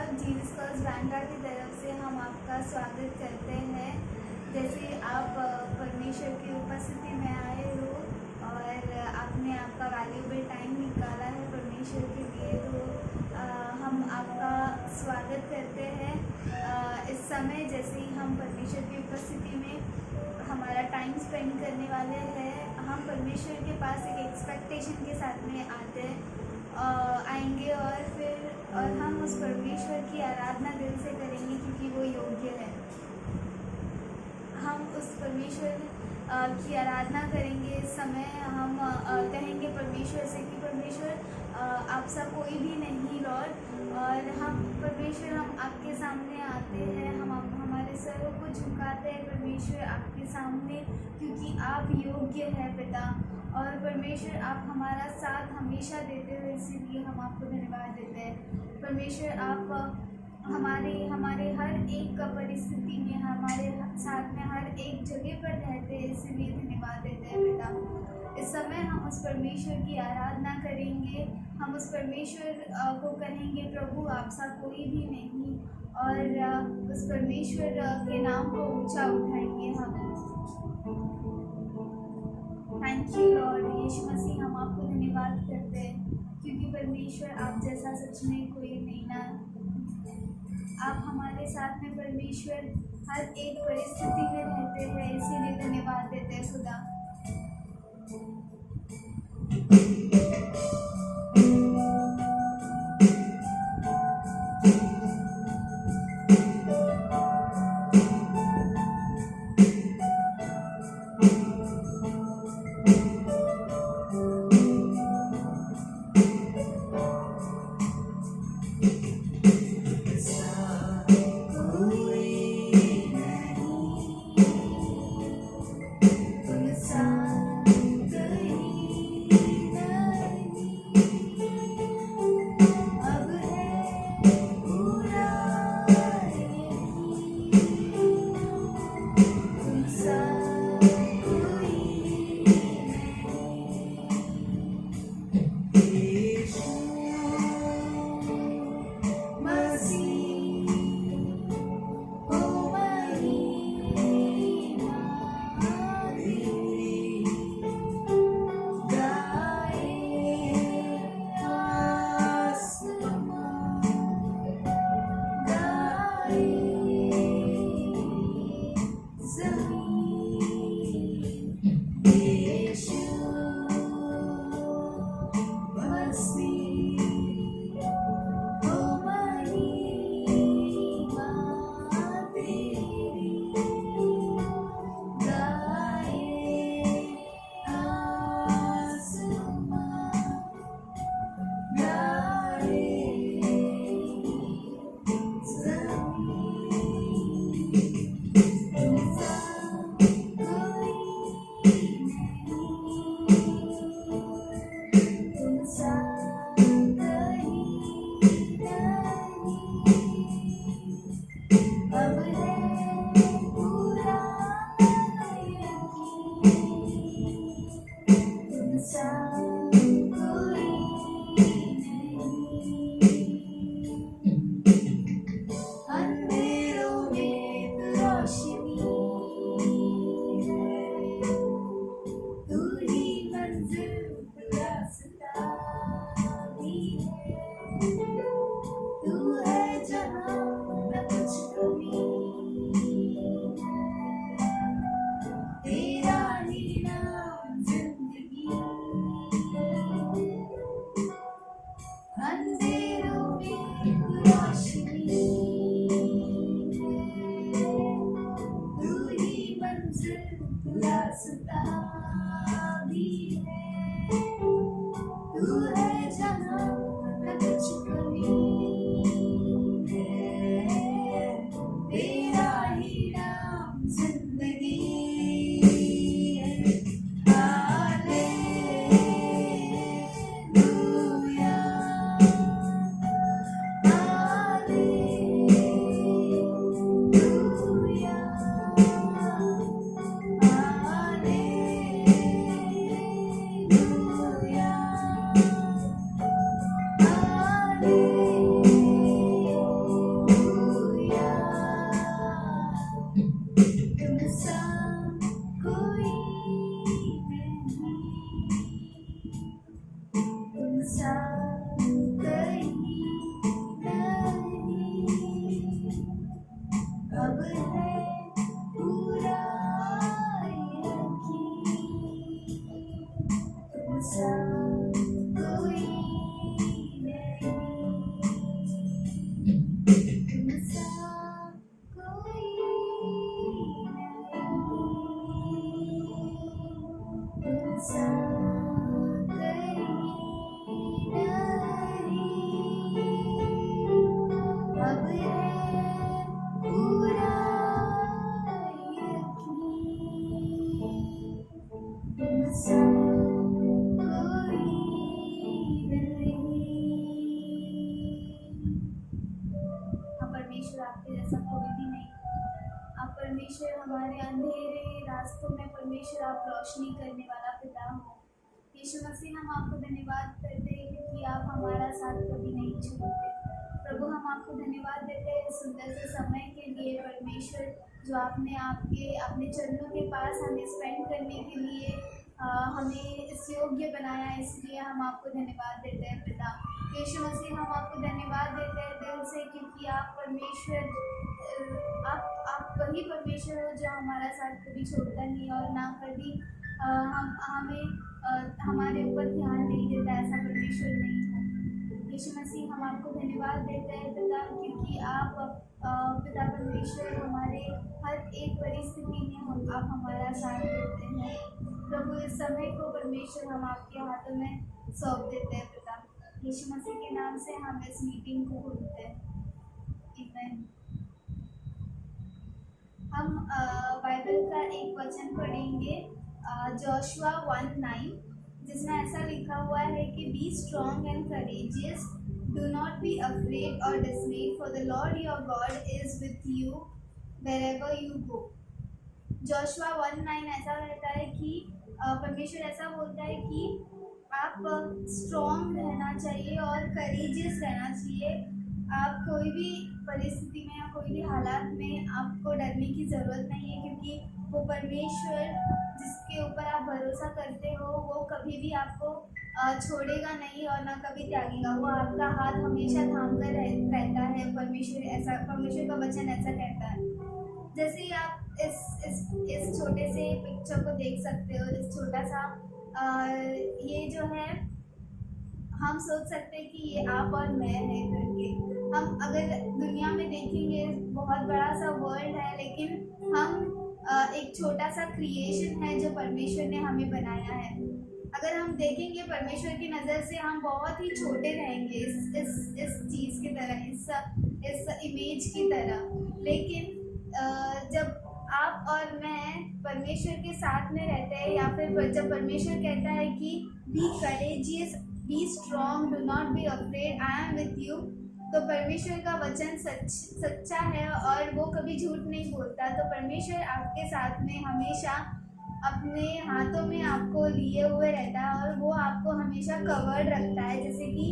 सब Jesus cause Bandra की तरफ से हम आपका स्वागत करते हैं। जैसे आप परमेश्वर की उपस्थिति में आए हो और आपने आपका वैल्यूएबल टाइम निकाला है परमेश्वर के लिए, तो हम आपका स्वागत करते हैं। इस समय जैसे ही हम परमेश्वर की उपस्थिति में हमारा टाइम स्पेंड करने वाले हैं, हम परमेश्वर के पास एक एक्सपेक्टेशन के साथ में आएंगे और हम उस परमेश्वर की आराधना दिल से करेंगे क्योंकि वो योग्य है। हम उस परमेश्वर की आराधना करेंगे। इस समय हम कहेंगे परमेश्वर से कि परमेश्वर आपसा कोई भी नहीं लॉर्ड, और हम परमेश्वर हम आपके सामने आते हैं, हम हमारे सरों को झुकाते हैं परमेश्वर आपके सामने, क्योंकि आप योग्य है पिता। और परमेश्वर आप हमारा साथ हमेशा देते हो, इसीलिए हम आपको धन्यवाद देते हैं। परमेश्वर आप हमारे हर एक परिस्थिति में हमारे साथ में हर एक जगह पर रहते हैं, इसीलिए धन्यवाद देते हैं पिता। इस समय हम उस परमेश्वर की आराधना करेंगे, हम उस परमेश्वर को कहेंगे प्रभु आपसा कोई भी नहीं, और उस परमेश्वर के नाम को ऊंचा उठाएंगे हम। थैंक यू लॉर्ड यीशु मसीह, हम आपको धन्यवाद करते हैं क्योंकि परमेश्वर आप जैसा सच में कोई नहीं ना। आप हमारे साथ में परमेश्वर हर एक परिस्थिति में रहते हैं, इसीलिए धन्यवाद देते हैं खुदा। तुमसा कहीं नहीं, अब है पूरा यकीन, तुमसा कोई नहीं, तुमसा कोई नहीं, तुमसा कहीं नहीं, अब है पूरा यकीन, तुमसा कोई नहीं। हाँ परमेश्वर, आपके जैसा कोई भी नहीं। आप परमेश्वर हमारे अंधेरे रास्तों में परमेश्वर आप रोशनी करने वाला पिता हो। यीशु मसीह, हम आपको धन्यवाद करते हैं क्योंकि आप हमारा साथ कभी नहीं छोड़ते। प्रभु, हम आपको धन्यवाद देते हैं इस सुंदर से समय के लिए परमेश्वर, जो आपने अपने चरणों के पास हमें स्पेंड करने के लिए हमें इस योग्य बनाया, इसलिए हम आपको धन्यवाद देते हैं पिता। यीशु मसीह, हम आपको धन्यवाद देते हैं दिल से क्योंकि आप परमेश्वर, आप वही परमेश्वर हो जो हमारा साथ कभी छोड़ता नहीं और ना कभी हमें हमारे ऊपर ध्यान नहीं देता, ऐसा परमेश्वर नहीं है। यीशु मसीह, हम आपको धन्यवाद देते हैं पिता क्योंकि आप पिता परमेश्वर हमारे हर एक परिस्थिति में आप हमारा साथ देते हैं। प्रभु, इस समय को परमेश्वर हम आपके हाथों में सौंप देते हैं पिता। यीशु मसीह के नाम से हम इस मीटिंग को खोलते हैं। आमीन। हम बाइबल का एक वचन पढ़ेंगे, जोशुआ 1:9, जिसमें ऐसा लिखा हुआ है कि be strong and courageous, do not be afraid और dismayed, for the Lord your God is with you wherever you go. Joshua 1:9 ऐसा कहता है कि परमेश्वर ऐसा बोलता है कि आप स्ट्रॉन्ग रहना चाहिए और करेजियस रहना चाहिए। आप कोई भी परिस्थिति में या कोई भी हालात में आपको डरने की ज़रूरत नहीं है क्योंकि वो परमेश्वर जिसके ऊपर आप भरोसा करते हो वो कभी भी आपको छोड़ेगा नहीं और ना कभी त्यागेगा। वो आपका हाथ हमेशा थाम कर रहता है। परमेश्वर का वचन ऐसा कहता है। जैसे ही आप इस छोटे से पिक्चर को देख सकते हो, इस छोटा सा ये जो है, हम सोच सकते हैं कि ये आप और मैं है करके। हम अगर दुनिया में देखेंगे बहुत बड़ा सा वर्ल्ड है, लेकिन हम एक छोटा सा क्रिएशन है जो परमेश्वर ने हमें बनाया है। अगर हम देखेंगे परमेश्वर की नज़र से हम बहुत ही छोटे रहेंगे इस चीज़ की तरह, इस इमेज की तरह। लेकिन जब आप और मैं परमेश्वर के साथ में रहते हैं या फिर जब परमेश्वर कहता है कि be courageous, be strong, do not be afraid, I am with you, तो परमेश्वर का वचन सच्चा है और वो कभी झूठ नहीं बोलता। तो परमेश्वर आपके साथ में हमेशा अपने हाथों में आपको लिए हुए रहता है और वो आपको हमेशा कवर्ड रखता है। जैसे कि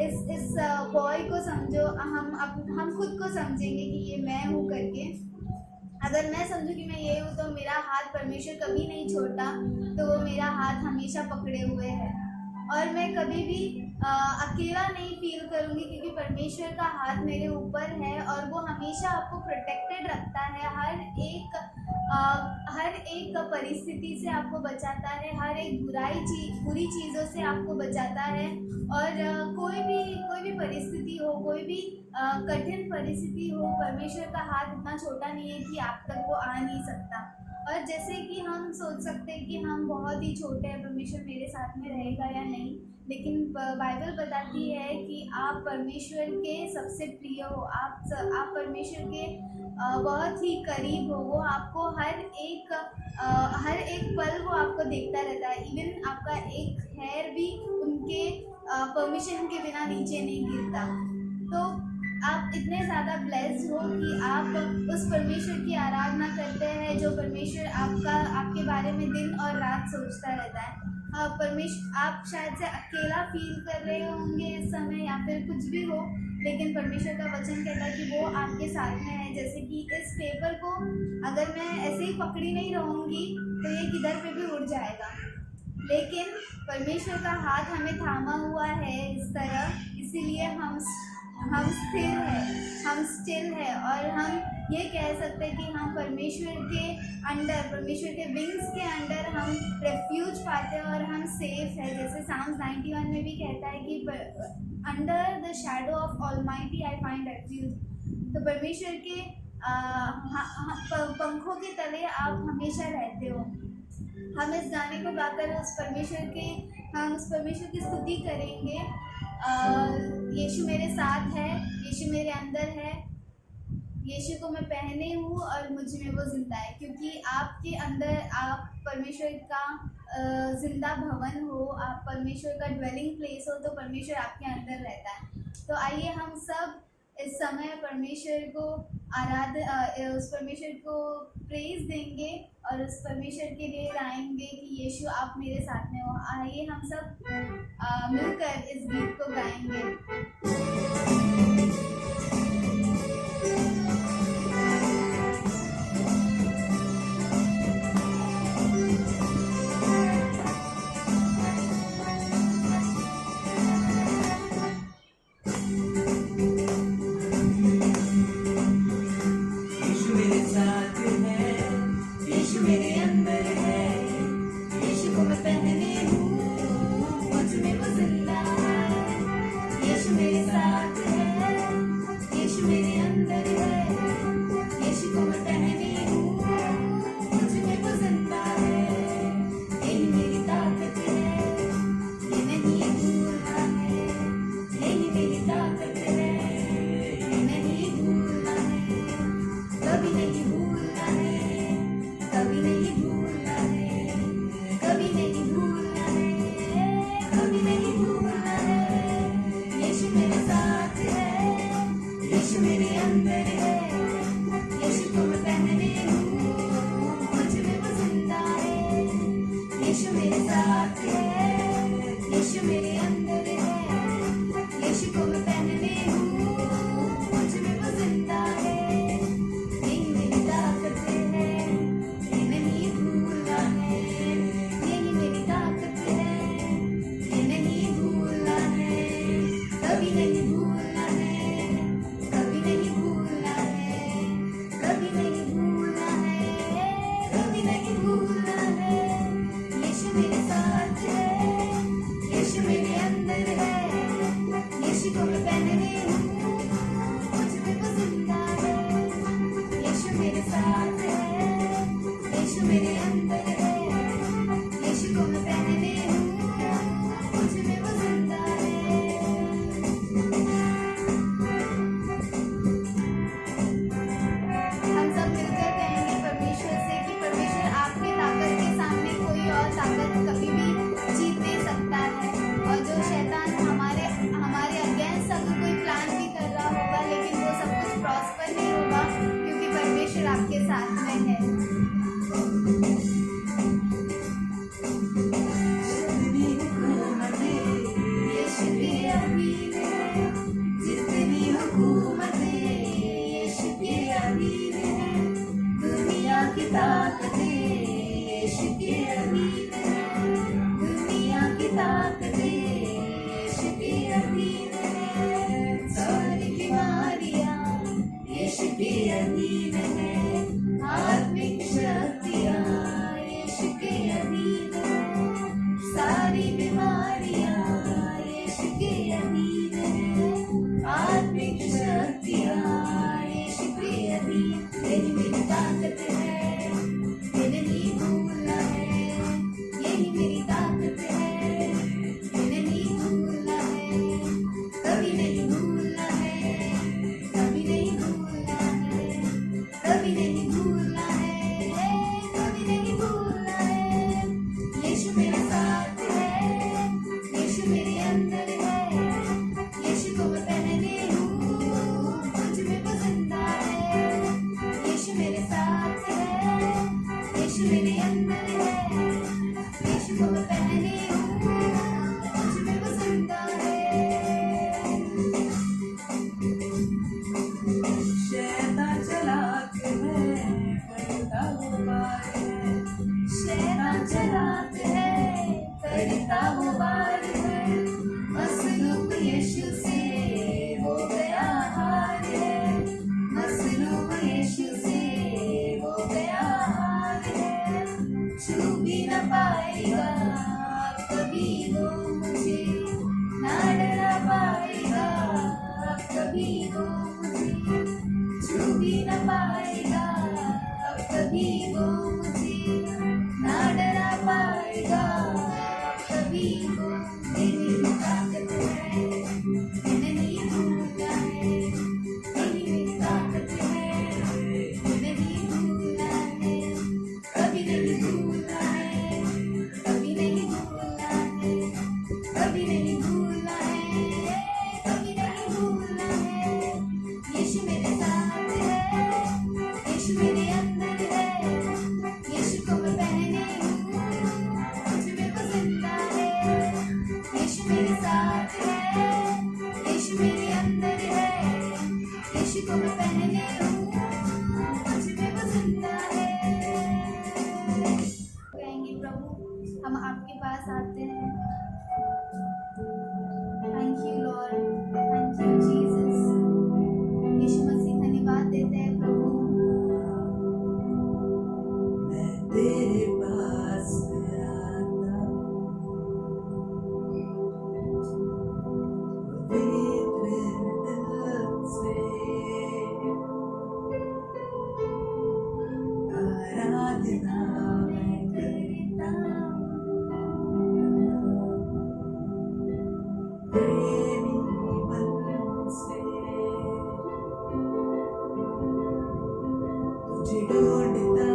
इस बॉय को समझो, हम खुद को समझेंगे कि ये मैं हूँ करके। अगर मैं समझूँ कि मैं ये हूँ तो मेरा हाथ परमेश्वर कभी नहीं छोड़ता, तो वो मेरा हाथ हमेशा पकड़े हुए है और मैं कभी भी अकेला नहीं फील करूँगी क्योंकि परमेश्वर का हाथ मेरे ऊपर है और वो हमेशा आपको प्रोटेक्टेड रखता है। हर एक परिस्थिति से आपको बचाता है, हर एक बुरी चीज़ों से आपको बचाता है। और कोई भी परिस्थिति हो, कोई भी कठिन परिस्थिति हो, परमेश्वर का हाथ इतना छोटा नहीं है कि आप तक वो आ नहीं सकता। और जैसे कि हम सोच सकते हैं कि हम बहुत ही छोटे हैं, परमेश्वर मेरे साथ में रहेगा या नहीं, लेकिन बाइबल बताती है कि आप परमेश्वर के सबसे प्रिय हो, आप परमेश्वर के बहुत ही करीब हो। वो आपको हर एक पल वो आपको देखता रहता है। इवन आपका एक हेयर भी उनके परमिशन के बिना नीचे नहीं गिरता। तो आप इतने ज़्यादा ब्लेस्ड हो कि आप उस परमेश्वर की आराधना करते हैं जो परमेश्वर आपके बारे में दिन और रात सोचता रहता है। आप शायद से अकेला फील कर रहे होंगे इस समय या फिर कुछ भी हो, लेकिन परमेश्वर का वचन कहता है कि वो आपके साथ में है। जैसे कि इस पेपर को अगर मैं ऐसे ही पकड़ी नहीं रहूँगी तो ये किधर पे भी उड़ जाएगा। लेकिन परमेश्वर का हाथ हमें थामा हुआ है इस तरह, इसीलिए हम स्थिर हैं, हम स्टिल है, और हम ये कह सकते हैं कि हम परमेश्वर के अंडर, परमेश्वर के विंग्स के अंडर हम रेफ्यूज पाते हैं और हम सेफ है। जैसे साम्स 91 में भी कहता है कि under the shadow of almighty I find refuge. तो परमेश्वर के पंखों के तले आप हमेशा रहते हो। हम इस गाने को गाकर हम उस परमेश्वर की स्तुति करेंगे। यीशु मेरे साथ है, यीशु मेरे अंदर है, यीशु को मैं पहने हूँ और मुझ में वो जिंदा है, क्योंकि आपके अंदर आप परमेश्वर का जिंदा भवन हो, आप परमेश्वर का ड्वेलिंग प्लेस हो, तो परमेश्वर आपके अंदर रहता है। तो आइए हम सब इस समय परमेश्वर को उस परमेश्वर को प्रेज देंगे और उस परमेश्वर के लिए गाएंगे कि यीशु आप मेरे साथ में हो। आइए हम सब मिलकर इस गीत को गाएंगे। ताकत कभी भी जीत नहीं सकता है, और जो शैतान मेरी मन से तुझे ढूंढता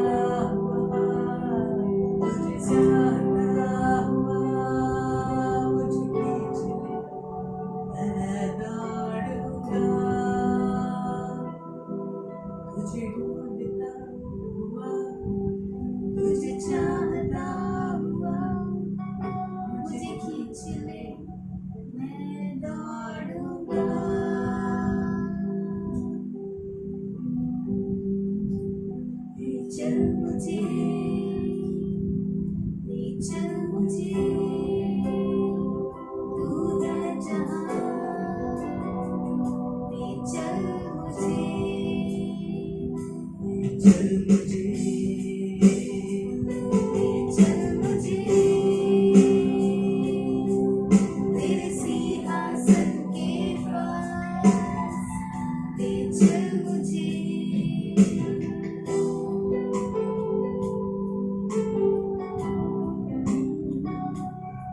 हुआ, तुझे चाहता हुआ, मुझे खींच ले, मैं दौड़ूंगा। तुझे ढूंढता हुआ, तुझे चाहता हुआ, मुझे खींच ले, मैं दौड़ूंगा। ले चल मुझे, ले चल मुझे, तू है जहाँ, ले चल मुझे, ले चल मुझे, ले चल मुझे, तेरे सिंहासन के पास, ले चल मुझे।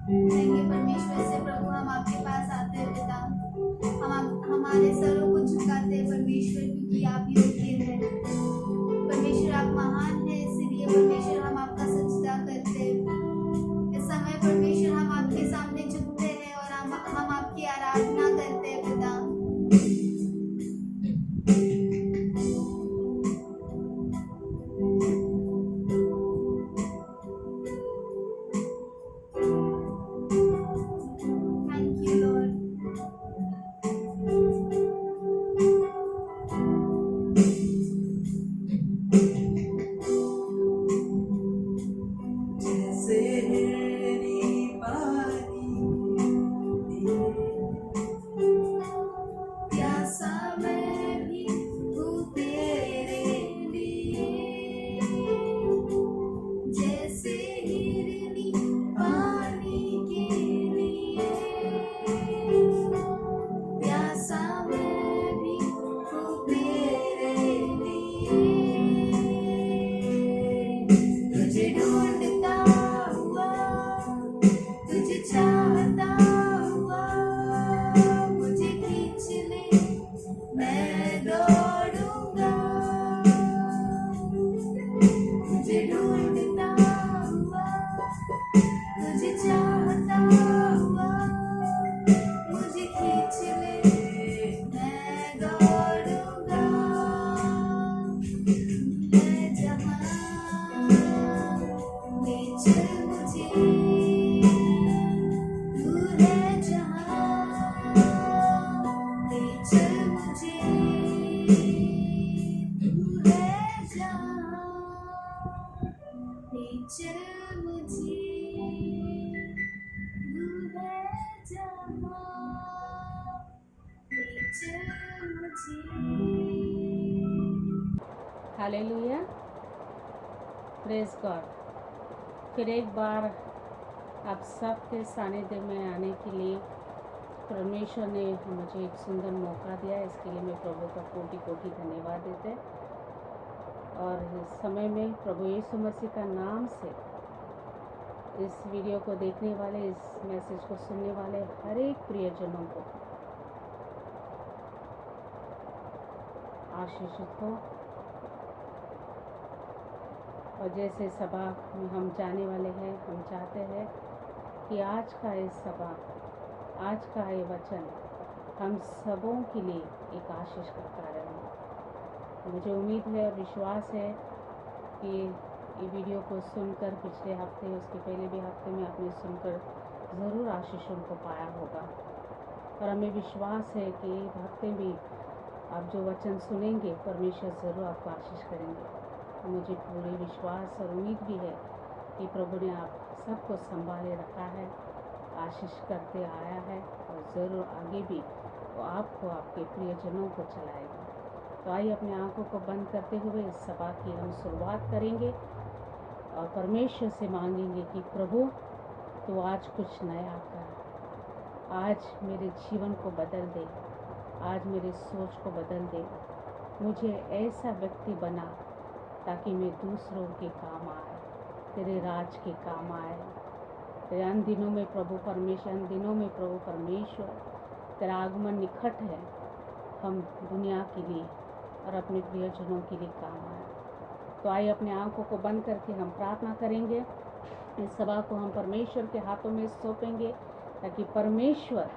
कहेंगे परमेश्वर से, प्रभु हम आपके पास आते हैं पिता, हमारे सरों को झुकाते हैं परमेश्वर, क्योंकि आप योग्य हैं परमेश्वर, आप महान हैं, इसलिए परमेश्वर हम आपका सजदा करते हैं। इस समय परमेश्वर हम आपके सामने झुकते हैं और हम आपकी आराधना करते हैं पिता। Thank you Lord. जैसे हिरनी पानी प्यासा मैं भी हूँ तेरे लिए, जैसे हिरनी पानी के लिए, प्यासा मैं भी हूँ तेरे लिए। तुझे ढूंढता हुआ, तुझे चाहता हुआ, मुझे खींच ले, मैं दौड़ूंगा। तुझे ढूंढता हुआ, तुझे चाहता हुआ, मुझे खींच ले, मैं दौड़ूंगा। मैं जहाँ, ले चल मुझे, तू है जहाँ, ले चल मुझे, तू है जहाँ, ले चल मुझे, तू है जहाँ, ले चल मुझे। Hallelujah, praise God. फिर एक बार आप सबके सानिध्य में आने के लिए परमेश्वर ने मुझे एक सुंदर मौका दिया, इसके लिए मैं प्रभु का कोटि कोटि धन्यवाद देते हैं। और इस समय में प्रभु यीशु मसीह का नाम से इस वीडियो को देखने वाले, इस मैसेज को सुनने वाले हर एक प्रियजनों को आशीषित हो। और जैसे सभा में हम जाने वाले हैं, हम चाहते हैं कि आज का ये सभा, आज का ये वचन हम सबों के लिए एक आशीष का कारण है। मुझे उम्मीद है और विश्वास है कि ये वीडियो को सुनकर पिछले हफ्ते, उसके पहले भी हफ्ते में आपने सुनकर ज़रूर आशीषों को पाया होगा। और हमें विश्वास है कि इस हफ्ते भी आप जो वचन सुनेंगे परमेश्वर ज़रूर आपको आशीष करेंगे। मुझे पूरी विश्वास और उम्मीद भी है कि प्रभु ने आप सबको संभाले रखा है, आशीष करते आया है और ज़रूर आगे भी वो आपको, आपके प्रियजनों को चलाएगा। तो आइए अपने आंखों को बंद करते हुए इस सभा की हम शुरुआत करेंगे और परमेश्वर से मांगेंगे कि प्रभु तो आज कुछ नया कर, आज मेरे जीवन को बदल दे, आज मेरी सोच को बदल दे, मुझे ऐसा व्यक्ति बना ताकि मैं दूसरों के काम आए, तेरे राज के काम आए। तेरे अन दिनों में प्रभु परमेश्वर, अन दिनों में प्रभु परमेश्वर तेरा आगमन निकट है। हम दुनिया के लिए और अपने प्रियजनों के लिए काम आए। तो आइए अपने आंखों को बंद करके हम प्रार्थना करेंगे। इस सभा को हम परमेश्वर के हाथों में सौंपेंगे ताकि परमेश्वर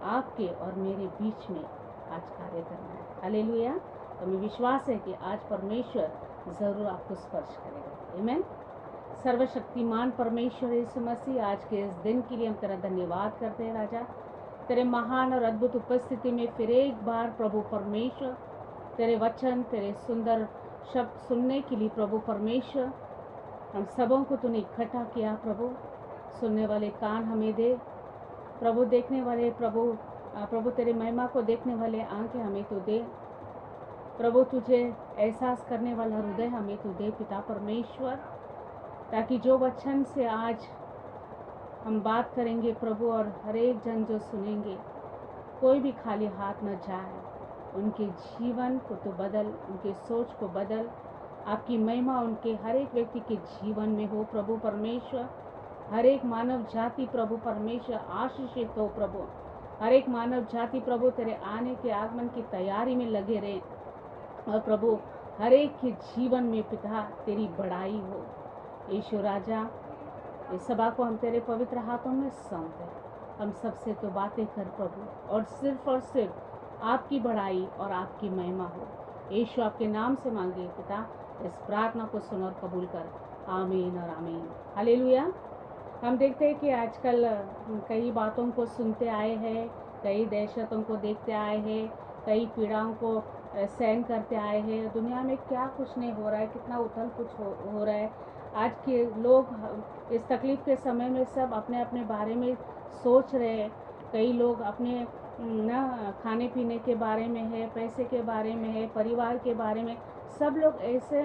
आपके और मेरे बीच में आज कार्य करना है। हालेलुया। तो हमें विश्वास है कि आज परमेश्वर ज़रूर आपको स्पर्श करेगा। आमीन। सर्वशक्तिमान परमेश्वर यीशु मसीह, आज के इस दिन के लिए हम तेरा धन्यवाद करते हैं राजा। तेरे महान और अद्भुत उपस्थिति में फिर एक बार प्रभु परमेश्वर तेरे वचन, तेरे सुंदर शब्द सुनने के लिए प्रभु परमेश्वर हम सबों को तूने इकट्ठा किया। प्रभु सुनने वाले कान हमें दे प्रभु, देखने वाले प्रभु तेरे महिमा को देखने वाले आंखें हमें तो दे प्रभु, तुझे एहसास करने वाला हृदय हमें तो दे पिता परमेश्वर, ताकि जो वचन से आज हम बात करेंगे प्रभु और हर एक जन जो सुनेंगे कोई भी खाली हाथ न जाए। उनके जीवन को तो बदल, उनके सोच को बदल, आपकी महिमा उनके हर एक व्यक्ति के जीवन में हो प्रभु परमेश्वर। हर एक मानव जाति प्रभु परमेश्वर आशीषित हो प्रभु। हर एक मानव जाति प्रभु तेरे आने के आगमन की तैयारी में लगे रहे और प्रभु हर एक के जीवन में पिता तेरी बड़ाई हो। यीशु राजा, इस सभा को हम तेरे पवित्र हाथों में सौंपते हैं। हम सबसे तो बातें कर प्रभु और सिर्फ आपकी बड़ाई और आपकी महिमा हो। यीशु आपके नाम से मांगे पिता, इस प्रार्थना को सुन और कबूल कर। आमीन और आमीन। हालेलुया। हम देखते हैं कि आजकल कई बातों को सुनते आए हैं, कई दहशतों को देखते आए हैं, कई पीड़ाओं को सहन करते आए हैं। दुनिया में क्या कुछ नहीं हो रहा है, कितना उथल कुछ हो रहा है। आज के लोग इस तकलीफ़ के समय में सब अपने अपने बारे में सोच रहे हैं। कई लोग अपने खाने पीने के बारे में है, पैसे के बारे में है, परिवार के बारे में। सब लोग ऐसे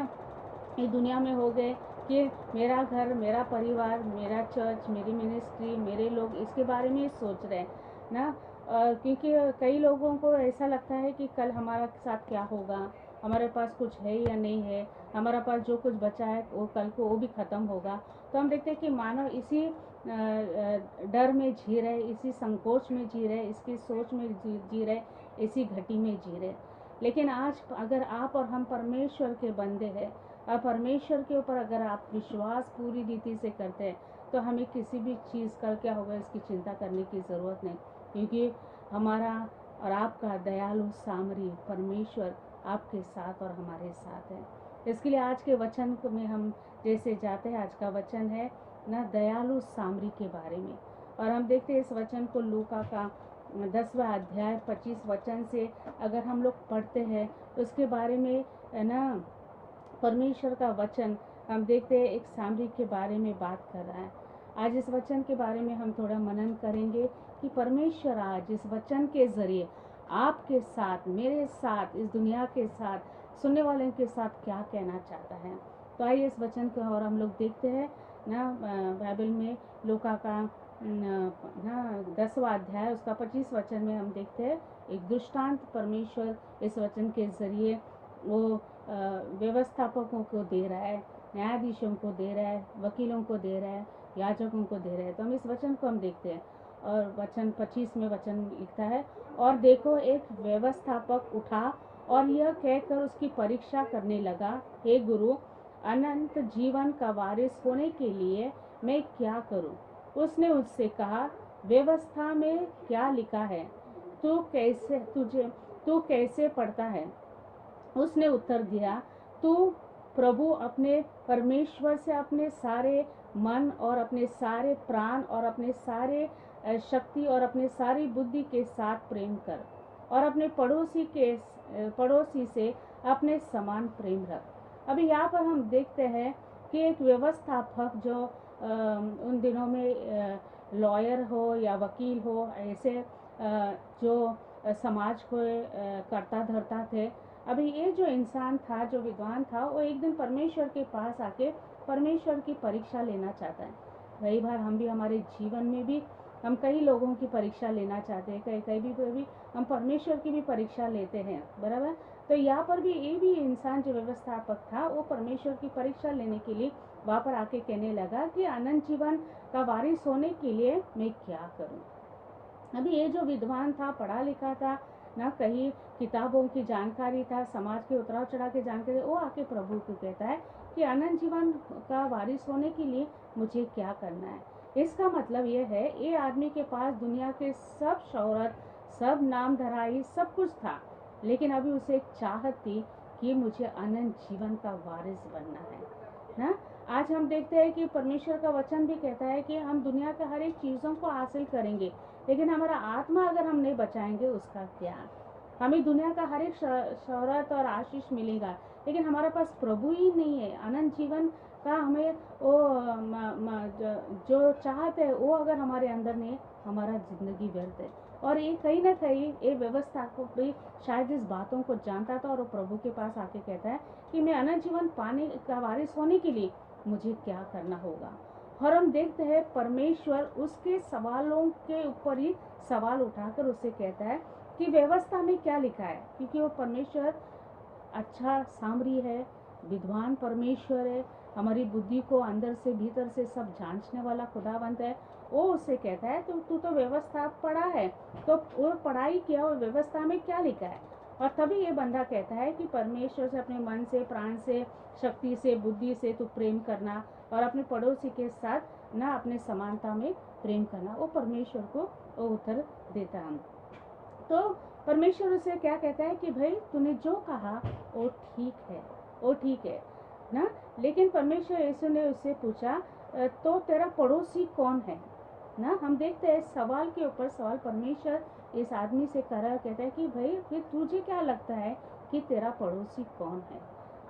इस दुनिया में हो गए कि मेरा घर, मेरा परिवार, मेरा चर्च, मेरी मिनिस्ट्री, मेरे लोग, इसके बारे में सोच रहे हैं ना। क्योंकि कई लोगों को ऐसा लगता है कि कल हमारा साथ क्या होगा, हमारे पास कुछ है या नहीं है, हमारा पास जो कुछ बचा है वो कल को वो भी ख़त्म होगा। तो हम देखते हैं कि मानव इसी डर में जी रहे, इसी संकोच में जी रहे, इसकी सोच में जी रहे, इसी घटी में जी रहे। लेकिन आज अगर आप और हम परमेश्वर के बंदे हैं और परमेश्वर के ऊपर अगर आप विश्वास पूरी रीति से करते हैं तो हमें किसी भी चीज़ कल क्या होगा इसकी चिंता करने की ज़रूरत नहीं, क्योंकि हमारा और आपका दयालु सामरी परमेश्वर आपके साथ और हमारे साथ है। इसके लिए आज के वचन में हम जैसे जाते हैं, आज का वचन है ना दयालु सामरी के बारे में। और हम देखते हैं इस वचन को लूका का 10वां अध्याय 25 वचन से अगर हम लोग पढ़ते हैं तो उसके बारे में ना परमेश्वर का वचन हम देखते हैं एक सामरी के बारे में बात कर रहा है। आज इस वचन के बारे में हम थोड़ा मनन करेंगे कि परमेश्वर आज इस वचन के ज़रिए आपके साथ, मेरे साथ, इस दुनिया के साथ, सुनने वाले के साथ क्या कहना चाहता है। तो आइए इस वचन को और हम लोग देखते हैं ना बाइबल में लूका का 10वां अध्याय उसका 25 वचन में हम देखते हैं एक दृष्टांत परमेश्वर इस वचन के ज़रिए वो व्यवस्थापकों को दे रहा है, न्यायाधीशों को दे रहा है, वकीलों को दे रहा है, याजकों को दे रहा है। तो हम इस वचन को हम देखते हैं और वचन 25 में वचन लिखता है, और देखो एक व्यवस्थापक उठा और यह कहकर उसकी परीक्षा करने लगा, हे गुरु, अनंत जीवन का वारिस होने के लिए मैं क्या करूं? उसने उससे कहा, व्यवस्था में क्या लिखा है, तू कैसे पढ़ता है? उसने उत्तर दिया, तू प्रभु अपने परमेश्वर से अपने सारे मन और अपने सारे प्राण और अपने सारे शक्ति और अपने सारी बुद्धि के साथ प्रेम कर, और अपने पड़ोसी से अपने समान प्रेम रख। अभी यहाँ पर हम देखते हैं कि एक व्यवस्थापक जो उन दिनों में लॉयर हो या वकील हो, ऐसे जो समाज को करता धरता थे। अभी ये जो इंसान था, जो विद्वान था, वो एक दिन परमेश्वर के पास आके परमेश्वर की परीक्षा लेना चाहता है। कई बार हम भी हमारे जीवन में भी हम कई लोगों की परीक्षा लेना चाहते हैं, कई भी हम परमेश्वर की भी परीक्षा लेते हैं, बराबर। तो यहाँ पर भी ये भी इंसान जो व्यवस्थापक था वो परमेश्वर की परीक्षा लेने के लिए वहाँ पर आके कहने लगा कि अनंत जीवन का वारिस होने के लिए मैं क्या करूँ। अभी ये जो विद्वान था, पढ़ा लिखा था ना, कहीं किताबों की जानकारी था, समाज के उतराव चढ़ाव की जानकारी, वो आके प्रभु को कहता है कि अनंत जीवन का वारिस होने के लिए मुझे क्या करना है। इसका मतलब ये है, ये आदमी के पास दुनिया के सब शोहरत, सब नाम धराई, सब कुछ था, लेकिन अभी उसे एक चाहत थी कि मुझे अनंत जीवन का वारिस बनना है ना। आज हम देखते हैं कि परमेश्वर का वचन भी कहता है कि हम दुनिया के हर एक चीज़ों को हासिल करेंगे, लेकिन हमारा आत्मा अगर हम नहीं बचाएंगे उसका क्या। हमें दुनिया का हर एक शोहरत और आशीष मिलेगा, लेकिन हमारे पास प्रभु ही नहीं है, अनंत जीवन का हमें वो जो चाहत है वो अगर हमारे अंदर नहीं है, हमारा ज़िंदगी व्यर्थ है। और ये कहीं ना कहीं ये व्यवस्था को भी शायद इस बातों को जानता था, और वो प्रभु के पास आके कहता है कि मैं अनंत जीवन पाने का वारिस होने के लिए मुझे क्या करना होगा। और हम देखते हैं परमेश्वर उसके सवालों के ऊपर ही सवाल उठाकर उससे कहता है कि व्यवस्था में क्या लिखा है, क्योंकि वो परमेश्वर अच्छा सामरी है, विद्वान परमेश्वर है, हमारी बुद्धि को अंदर से भीतर से सब जांचने वाला खुदावंत है। वो उससे कहता है तू तो व्यवस्था पढ़ा है, तो वो पढ़ाई किया, वो व्यवस्था में क्या लिखा है। और तभी ये बंदा कहता है कि परमेश्वर से अपने मन से, प्राण से, शक्ति से, बुद्धि से तू प्रेम करना, और अपने पड़ोसी के साथ ना अपने समानता में प्रेम करना। वो परमेश्वर को वो उत्तर देता है। तो परमेश्वर उसे क्या कहता है कि भाई तूने जो कहा वो ठीक है, वो ठीक है ना। लेकिन परमेश्वर यीशु ने उससे पूछा तो तेरा पड़ोसी कौन है ना। हम देखते हैं सवाल के ऊपर सवाल परमेश्वर इस आदमी से कर रहा, कहता है कि भाई फिर तुझे क्या लगता है कि तेरा पड़ोसी कौन है।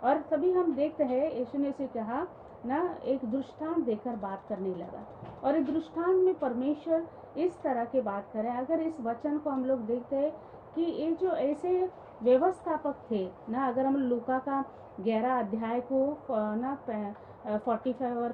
और तभी हम देखते हैं यीशु ने उसे कहा ना, एक दृष्टांत देकर बात करने लगा। और इस दृष्टांत में परमेश्वर इस तरह की बात करे, अगर इस वचन को हम लोग देखते हैं कि ये जो ऐसे व्यवस्थापक थे ना, अगर हम लूका का 11 अध्याय को ना 45 और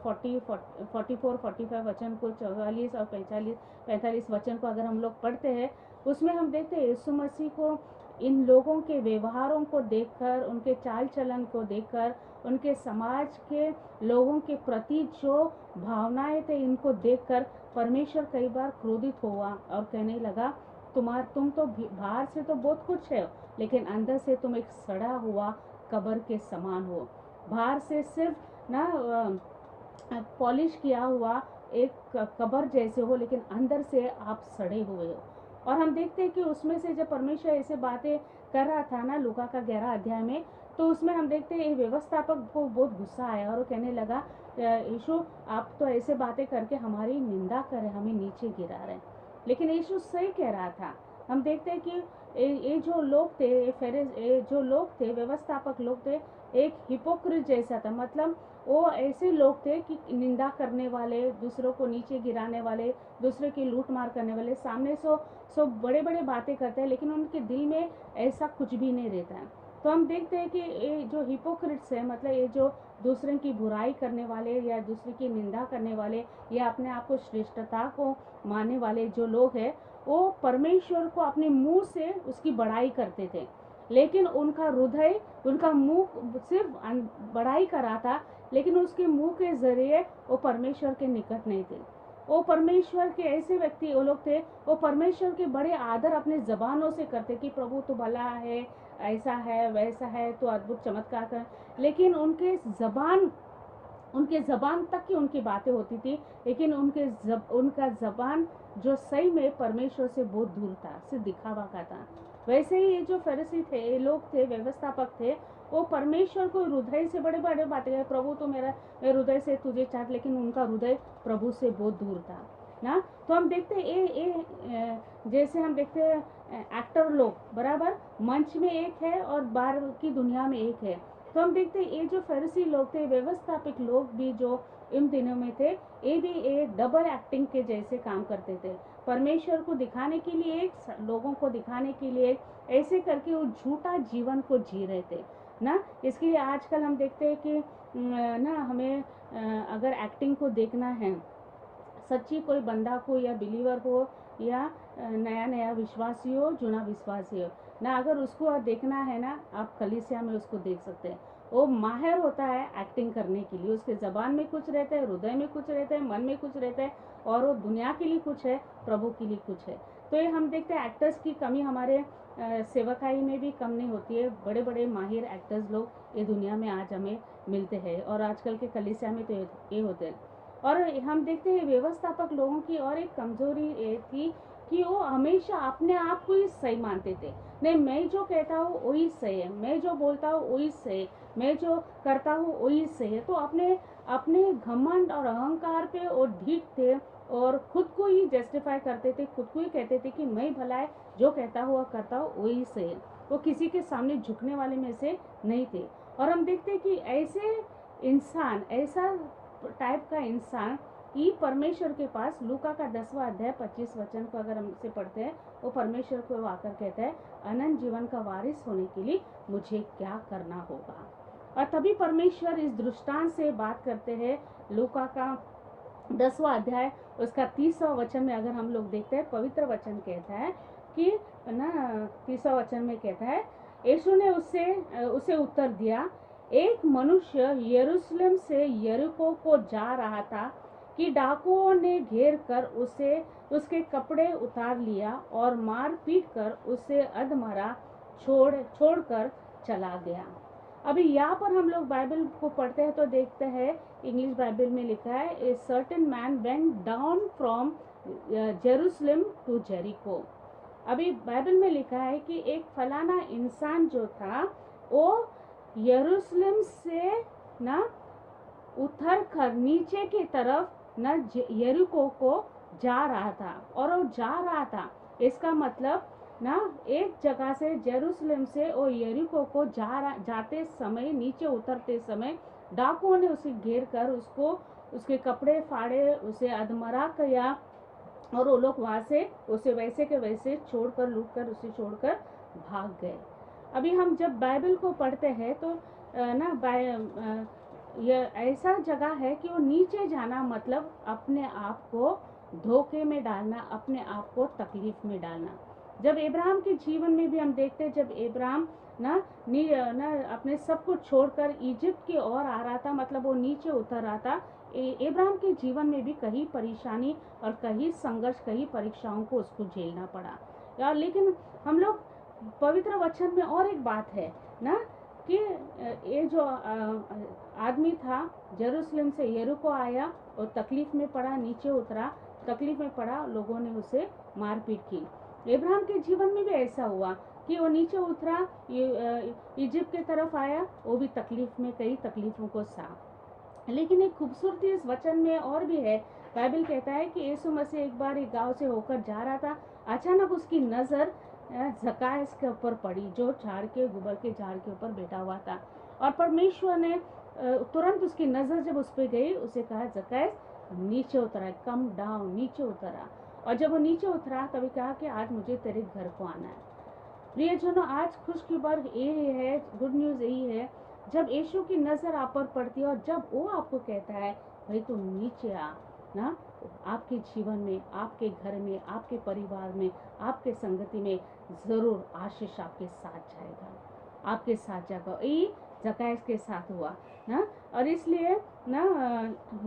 44-45 वचन को, 44 और 45 वचन को अगर हम लोग पढ़ते हैं, उसमें हम देखते हैं यीशु मसीह को इन लोगों के व्यवहारों को देखकर, उनके चाल चलन को देखकर, उनके समाज के लोगों के प्रति जो भावनाएं थे इनको देखकर परमेश्वर कई बार क्रोधित हुआ और कहने लगा तुम तो बाहर से तो बहुत कुछ है, लेकिन अंदर से तुम एक सड़ा हुआ कब्र के समान हो। बाहर से सिर्फ ना पॉलिश किया हुआ एक कब्र जैसे हो, लेकिन अंदर से आप सड़े हुए हो। और हम देखते हैं कि उसमें से जब परमेश्वर ऐसे बातें कर रहा था ना लूका का 11 अध्याय में, तो उसमें हम देखते हैं व्यवस्थापक को बहुत गुस्सा आया और वो कहने लगा यीशु आप तो ऐसे बातें करके हमारी निंदा कर रहे, हमें नीचे गिरा रहे हैं। लेकिन यीशु सही कह रहा था। हम देखते हैं कि ये जो लोग थे, ये जो लोग थे, व्यवस्थापक लोग थे, एक हिपोक्रिट जैसा था। मतलब वो ऐसे लोग थे कि निंदा करने वाले, दूसरों को नीचे गिराने वाले, दूसरे की लूट मार करने वाले, सामने सो बड़े बड़े बातें करते हैं, लेकिन उनके दिल में ऐसा कुछ भी नहीं रहता है। तो हम देखते हैं कि ये जो हिपोक्रिट्स है, मतलब ये जो दूसरे की बुराई करने वाले या दूसरे की निंदा करने वाले या अपने आप को श्रेष्ठता को मानने वाले जो लोग हैं, वो परमेश्वर को अपने मुंह से उसकी बड़ाई करते थे, लेकिन उनका हृदय, उनका मुंह सिर्फ बड़ाई कर रहा था, लेकिन उसके मुंह के जरिए वो परमेश्वर के निकट नहीं थे। वो परमेश्वर के ऐसे व्यक्ति वो लोग थे, वो परमेश्वर के बड़े आदर अपने जबानों से करते कि प्रभु तो भला है, ऐसा है, वैसा है, तो अद्भुत चमत्कार कर, लेकिन उनके जबान तक की उनकी बातें होती थी, लेकिन उनका जबान जो सही में परमेश्वर से बहुत दूर था, सिर्फ दिखावा का था। वैसे ही ये जो फरीसी थे, ये लोग थे, व्यवस्थापक थे, वो परमेश्वर को हृदय से बड़े बड़े बातें है, प्रभु तो मेरे हृदय से तुझे चाहता, लेकिन उनका हृदय प्रभु से बहुत दूर था ना। तो हम देखते ये जैसे हम देखते हैं एक्टर लोग बराबर मंच में एक है और बाहर की दुनिया में एक है। तो हम देखते हैं ये जो फरीसी लोग थे, व्यवस्थापक लोग भी जो इन दिनों में थे, ये भी एक डबल एक्टिंग के जैसे काम करते थे। परमेश्वर को दिखाने के लिए, लोगों को दिखाने के लिए, ऐसे करके वो झूठा जीवन को जी रहे थे ना। इसके लिए आजकल हम देखते हैं कि ना हमें अगर एक्टिंग को देखना है, सच्ची कोई बंदा को या बिलीवर हो या नया विश्वासी हो, जुना विश्वासी हो ना, अगर उसको देखना है ना, आप कलीसिया में उसको देख सकते हैं। वो माहिर होता है एक्टिंग करने के लिए। उसके ज़बान में कुछ रहता है, हृदय में कुछ रहता है, मन में कुछ रहता है, और वो दुनिया के लिए कुछ है, प्रभु के लिए कुछ है। तो ये हम देखते हैं एक्टर्स की कमी हमारे सेवकाई में भी कम नहीं होती है। बड़े बड़े माहिर एक्टर्स लोग ये दुनिया में आज हमें मिलते हैं, और आजकल के कलीसिया में तो ये होते हैं। और हम देखते हैं व्यवस्थापक लोगों की और एक कमजोरी ये थी कि वो हमेशा अपने आप को ही सही मानते थे। नहीं, मैं जो कहता हूँ वही सही है, मैं जो बोलता हूँ वही सही है, मैं जो करता हूँ वही सही है। तो अपने अपने घमंड और अहंकार पे वो ढीठ थे, और खुद को ही जस्टिफाई करते थे, खुद को ही कहते थे कि मैं भला है, जो कहता हुआ करता हूँ वही सही है। वो किसी के सामने झुकने वाले में से नहीं थे। और हम देखते हैं कि ऐसे इंसान, ऐसा टाइप का इंसान कि परमेश्वर के पास, लूका का 10वां अध्याय 25 वचन को अगर हम इसे पढ़ते हैं, वो परमेश्वर को आकर कहता है, अनंत जीवन का वारिस होने के लिए मुझे क्या करना होगा। और तभी परमेश्वर इस दृष्टांत से बात करते हैं। लूका का 10वां अध्याय उसका 30वां वचन में अगर हम लोग देखते हैं, पवित्र वचन कहता है कि ना 30वां वचन में कहता है, यीशु ने उसे उत्तर दिया, एक मनुष्य यरूशलेम से यरीको को जा रहा था कि डाकुओं ने घेर कर उसके कपड़े उतार लिया और मार पीट कर उसे अधमरा छोड़कर चला गया। अभी यहाँ पर हम लोग बाइबल को पढ़ते हैं तो देखते हैं, इंग्लिश बाइबल में लिखा है, a certain man went down from Jerusalem to Jericho. अभी बाइबल में लिखा है कि एक फलाना इंसान जो था वो यरूशलेम से ना उतर कर नीचे की तरफ ना यरीको को जा रहा था। और वो जा रहा था, इसका मतलब ना एक जगह से, जेरूसलम से वो यरीको को जाते समय, नीचे उतरते समय डाकुओं ने उसे घेर कर उसके कपड़े फाड़े, उसे अधमरा किया, और वो लोग वहाँ से उसे वैसे के वैसे छोड़कर, लूटकर उसे छोड़कर भाग गए। अभी हम जब बाइबल को पढ़ते हैं तो यह ऐसा जगह है कि वो नीचे जाना मतलब अपने आप को धोखे में डालना, अपने आप को तकलीफ में डालना। जब इब्राहिम के जीवन में भी हम देखते हैं, जब इब्राहिम ना अपने सब कुछ छोड़कर इजिप्ट की ओर आ रहा था, मतलब वो नीचे उतर रहा था। इब्राहिम के जीवन में भी कई परेशानी और कई संघर्ष, कई परीक्षाओं को उसको झेलना पड़ा यार। लेकिन हम लोग पवित्र वचन में और एक बात है ना, कि ये जो आदमी था जेरूसलम से यरीको आया और तकलीफ में पड़ा, नीचे उतरा, तकलीफ में पड़ा, लोगों ने उसे मारपीट की। इब्राहिम के जीवन में भी ऐसा हुआ कि वो नीचे उतरा, इजिप्ट की तरफ आया, वो भी तकलीफ में, कई तकलीफों को सहा। लेकिन एक खूबसूरती इस वचन में और भी है। बाइबल कहता है कि यीशु मसीह एक बार एक गांव से होकर जा रहा था, अचानक उसकी नज़र जकायस के ऊपर पड़ी, जो गुबर के झाड़ के ऊपर बैठा हुआ था। और परमेश्वर ने तुरंत उसकी नज़र जब उस पर गई, उसे कहा, जकायस नीचे उतरा, कम डाउन, नीचे उतरा। और जब वो नीचे उतरा तभी कहा कि आज मुझे तेरे घर को आना है। प्रियजनों, आज खुशखबर ये है, गुड न्यूज़ यही है, जब यीशु की नज़र आप पर पड़ती है और जब वो आपको कहता है, भाई तुम नीचे आ ना, आपके जीवन में, आपके घर में, आपके परिवार में, आपके संगति में ज़रूर आशीष आपके साथ जाएगा, आपके साथ जाएगा। ये जकायस के साथ हुआ ना। और इसलिए ना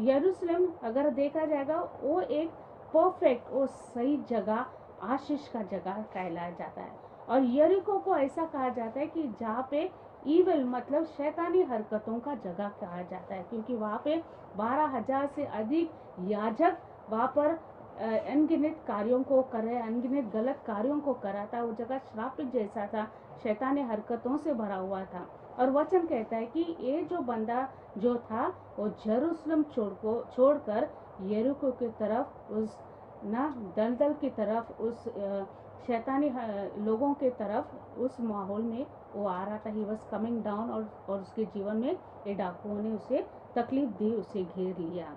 यरूशलेम अगर देखा जाएगा, वो एक परफेक्ट, वो सही जगह, आशीष का जगह कहलाया जाता है। और यरीको को ऐसा कहा जाता है कि जहाँ पे ईविल मतलब शैतानी हरकतों का जगह कहा जाता है, क्योंकि वहाँ पे 12,000 से अधिक याजक वहाँ पर अनगिनत कार्यों को कर रहे, अनगिनत गलत कार्यों को करा था। वो जगह श्रापित जैसा था, शैतानी हरकतों से भरा हुआ था। और वचन कहता है कि ये जो बंदा जो था वो जेरूसलम छोड़कर यरीको की तरफ, उस ना दलदल की तरफ, उस शैतानी लोगों के तरफ, उस माहौल में वो आ रहा था। He was coming down. और उसके जीवन में ये डाकुओं ने उसे तकलीफ दी, उसे घेर लिया।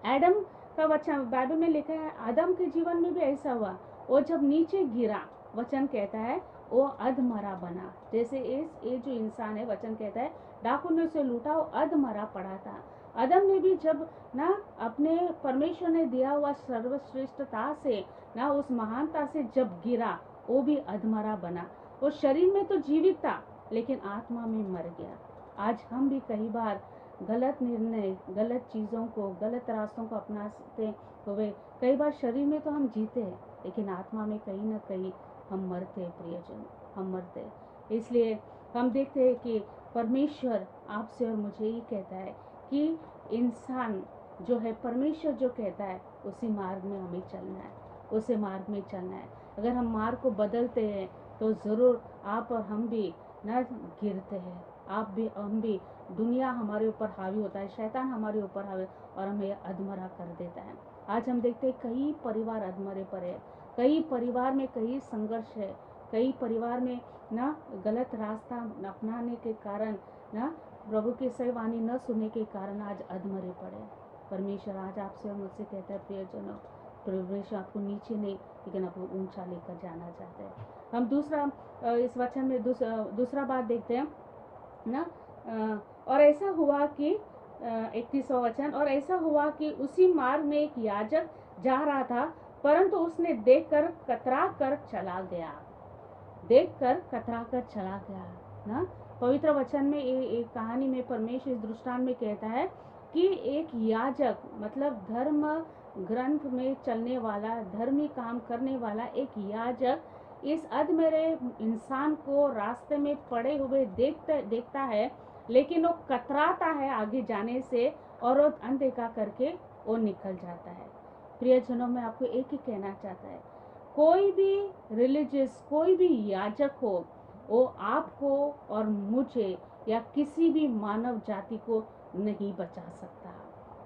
एडम का वचन बाइबल में लिखा है, आदम के जीवन में भी ऐसा हुआ। वो जब नीचे गिरा, वचन कहता है वो अधमरा बना। जैसे ये जो इंसान है, वचन कहता है डाकू ने उसे लूटा, वो अधमरा पड़ा था। आदम ने भी जब ना अपने परमेश्वर ने दिया हुआ सर्वश्रेष्ठता से ना, उस महानता से जब गिरा, वो भी अधमरा बना। वो शरीर में तो जीवित था लेकिन आत्मा में मर गया। आज हम भी कई बार गलत निर्णय, गलत चीज़ों को, गलत रास्तों को अपनाते हुए कई बार शरीर में तो हम जीते हैं, लेकिन आत्मा में कहीं ना कहीं हम मरते हैं प्रियजन, हम मरते हैं। इसलिए हम देखते हैं कि परमेश्वर आपसे और मुझे ही कहता है कि इंसान जो है, परमेश्वर जो कहता है उसी मार्ग में हमें चलना है, उसी मार्ग में चलना है। अगर हम मार्ग को बदलते हैं तो ज़रूर आप और हम भी न गिरते हैं, आप भी, हम भी, दुनिया हमारे ऊपर हावी होता है, शैतान हमारे ऊपर हावी और हमें अधमरा कर देता है। आज हम देखते हैं कई परिवार अधमरे पर है, कई परिवार में कई संघर्ष है, कई परिवार में ना गलत रास्ता अपनाने के कारण, ना प्रभु की सही वाणी न सुनने के कारण आज अधमरे पड़े। परमेश्वर आज आपसे और मुझसे कहता है प्रियजनों, परमेश्वर आपको नीचे नहीं लेकिन आपको ऊंचा लेकर जाना चाहते हैं। हम दूसरा इस वचन में दूसरा बात देखते हैं ना, और ऐसा हुआ कि 31वां वचन, और ऐसा हुआ कि उसी मार्ग में एक याजक जा रहा था, परंतु उसने देखकर कतरा कर चला गया, देखकर कतरा कर चला गया ना। पवित्र वचन में एक कहानी में परमेश्वर इस दृष्टांत में कहता है कि एक याजक, मतलब धर्म ग्रंथ में चलने वाला, धर्मी काम करने वाला एक याजक इस अधमरे इंसान को रास्ते में पड़े हुए देखता है, लेकिन वो कतराता है आगे जाने से और वो अनदेखा करके वो निकल जाता है। प्रियजनों, में आपको एक ही कहना चाहता है, कोई भी रिलीजियस, कोई भी याजक हो, वो आपको और मुझे या किसी भी मानव जाति को नहीं बचा सकता,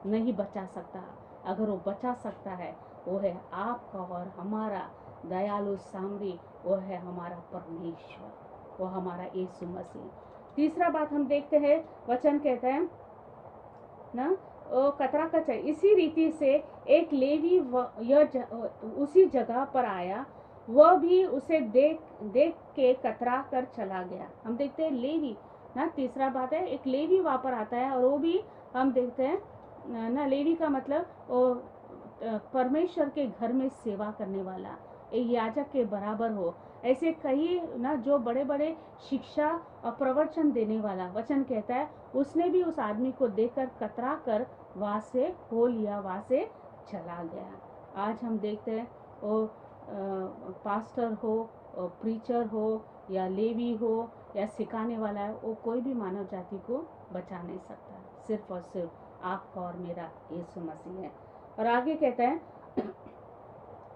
नहीं बचा सकता। अगर वो बचा सकता है वो है आपका और हमारा दयालु सामरी, वो है हमारा परमेश्वर, वो हमारा यीशु मसीह। तीसरा बात हम देखते हैं, वचन कहता है ना, कतरा का चाहिए। इसी रीति से एक लेवी उसी जगह पर आया, वह भी उसे देख के कतरा कर चला गया। हम देखते हैं लेवी ना, तीसरा बात है, एक लेवी वहाँ पर आता है और वो भी हम देखते हैं ना, लेवी का मतलब परमेश्वर के घर में सेवा करने वाला, एक याजक के बराबर हो। ऐसे कई ना जो बड़े बड़े शिक्षा और प्रवचन देने वाला, वचन कहता है उसने भी उस आदमी को देखकर कतरा कर वहाँ से हो लिया, वहाँ से चला गया। आज हम देखते हैं वो पास्टर हो, प्रीचर हो या लेवी हो या सिखाने वाला है, वो कोई भी मानव जाति को बचा नहीं सकता, सिर्फ और सिर्फ आपका और मेरा यीशु मसीह है। और आगे कहता है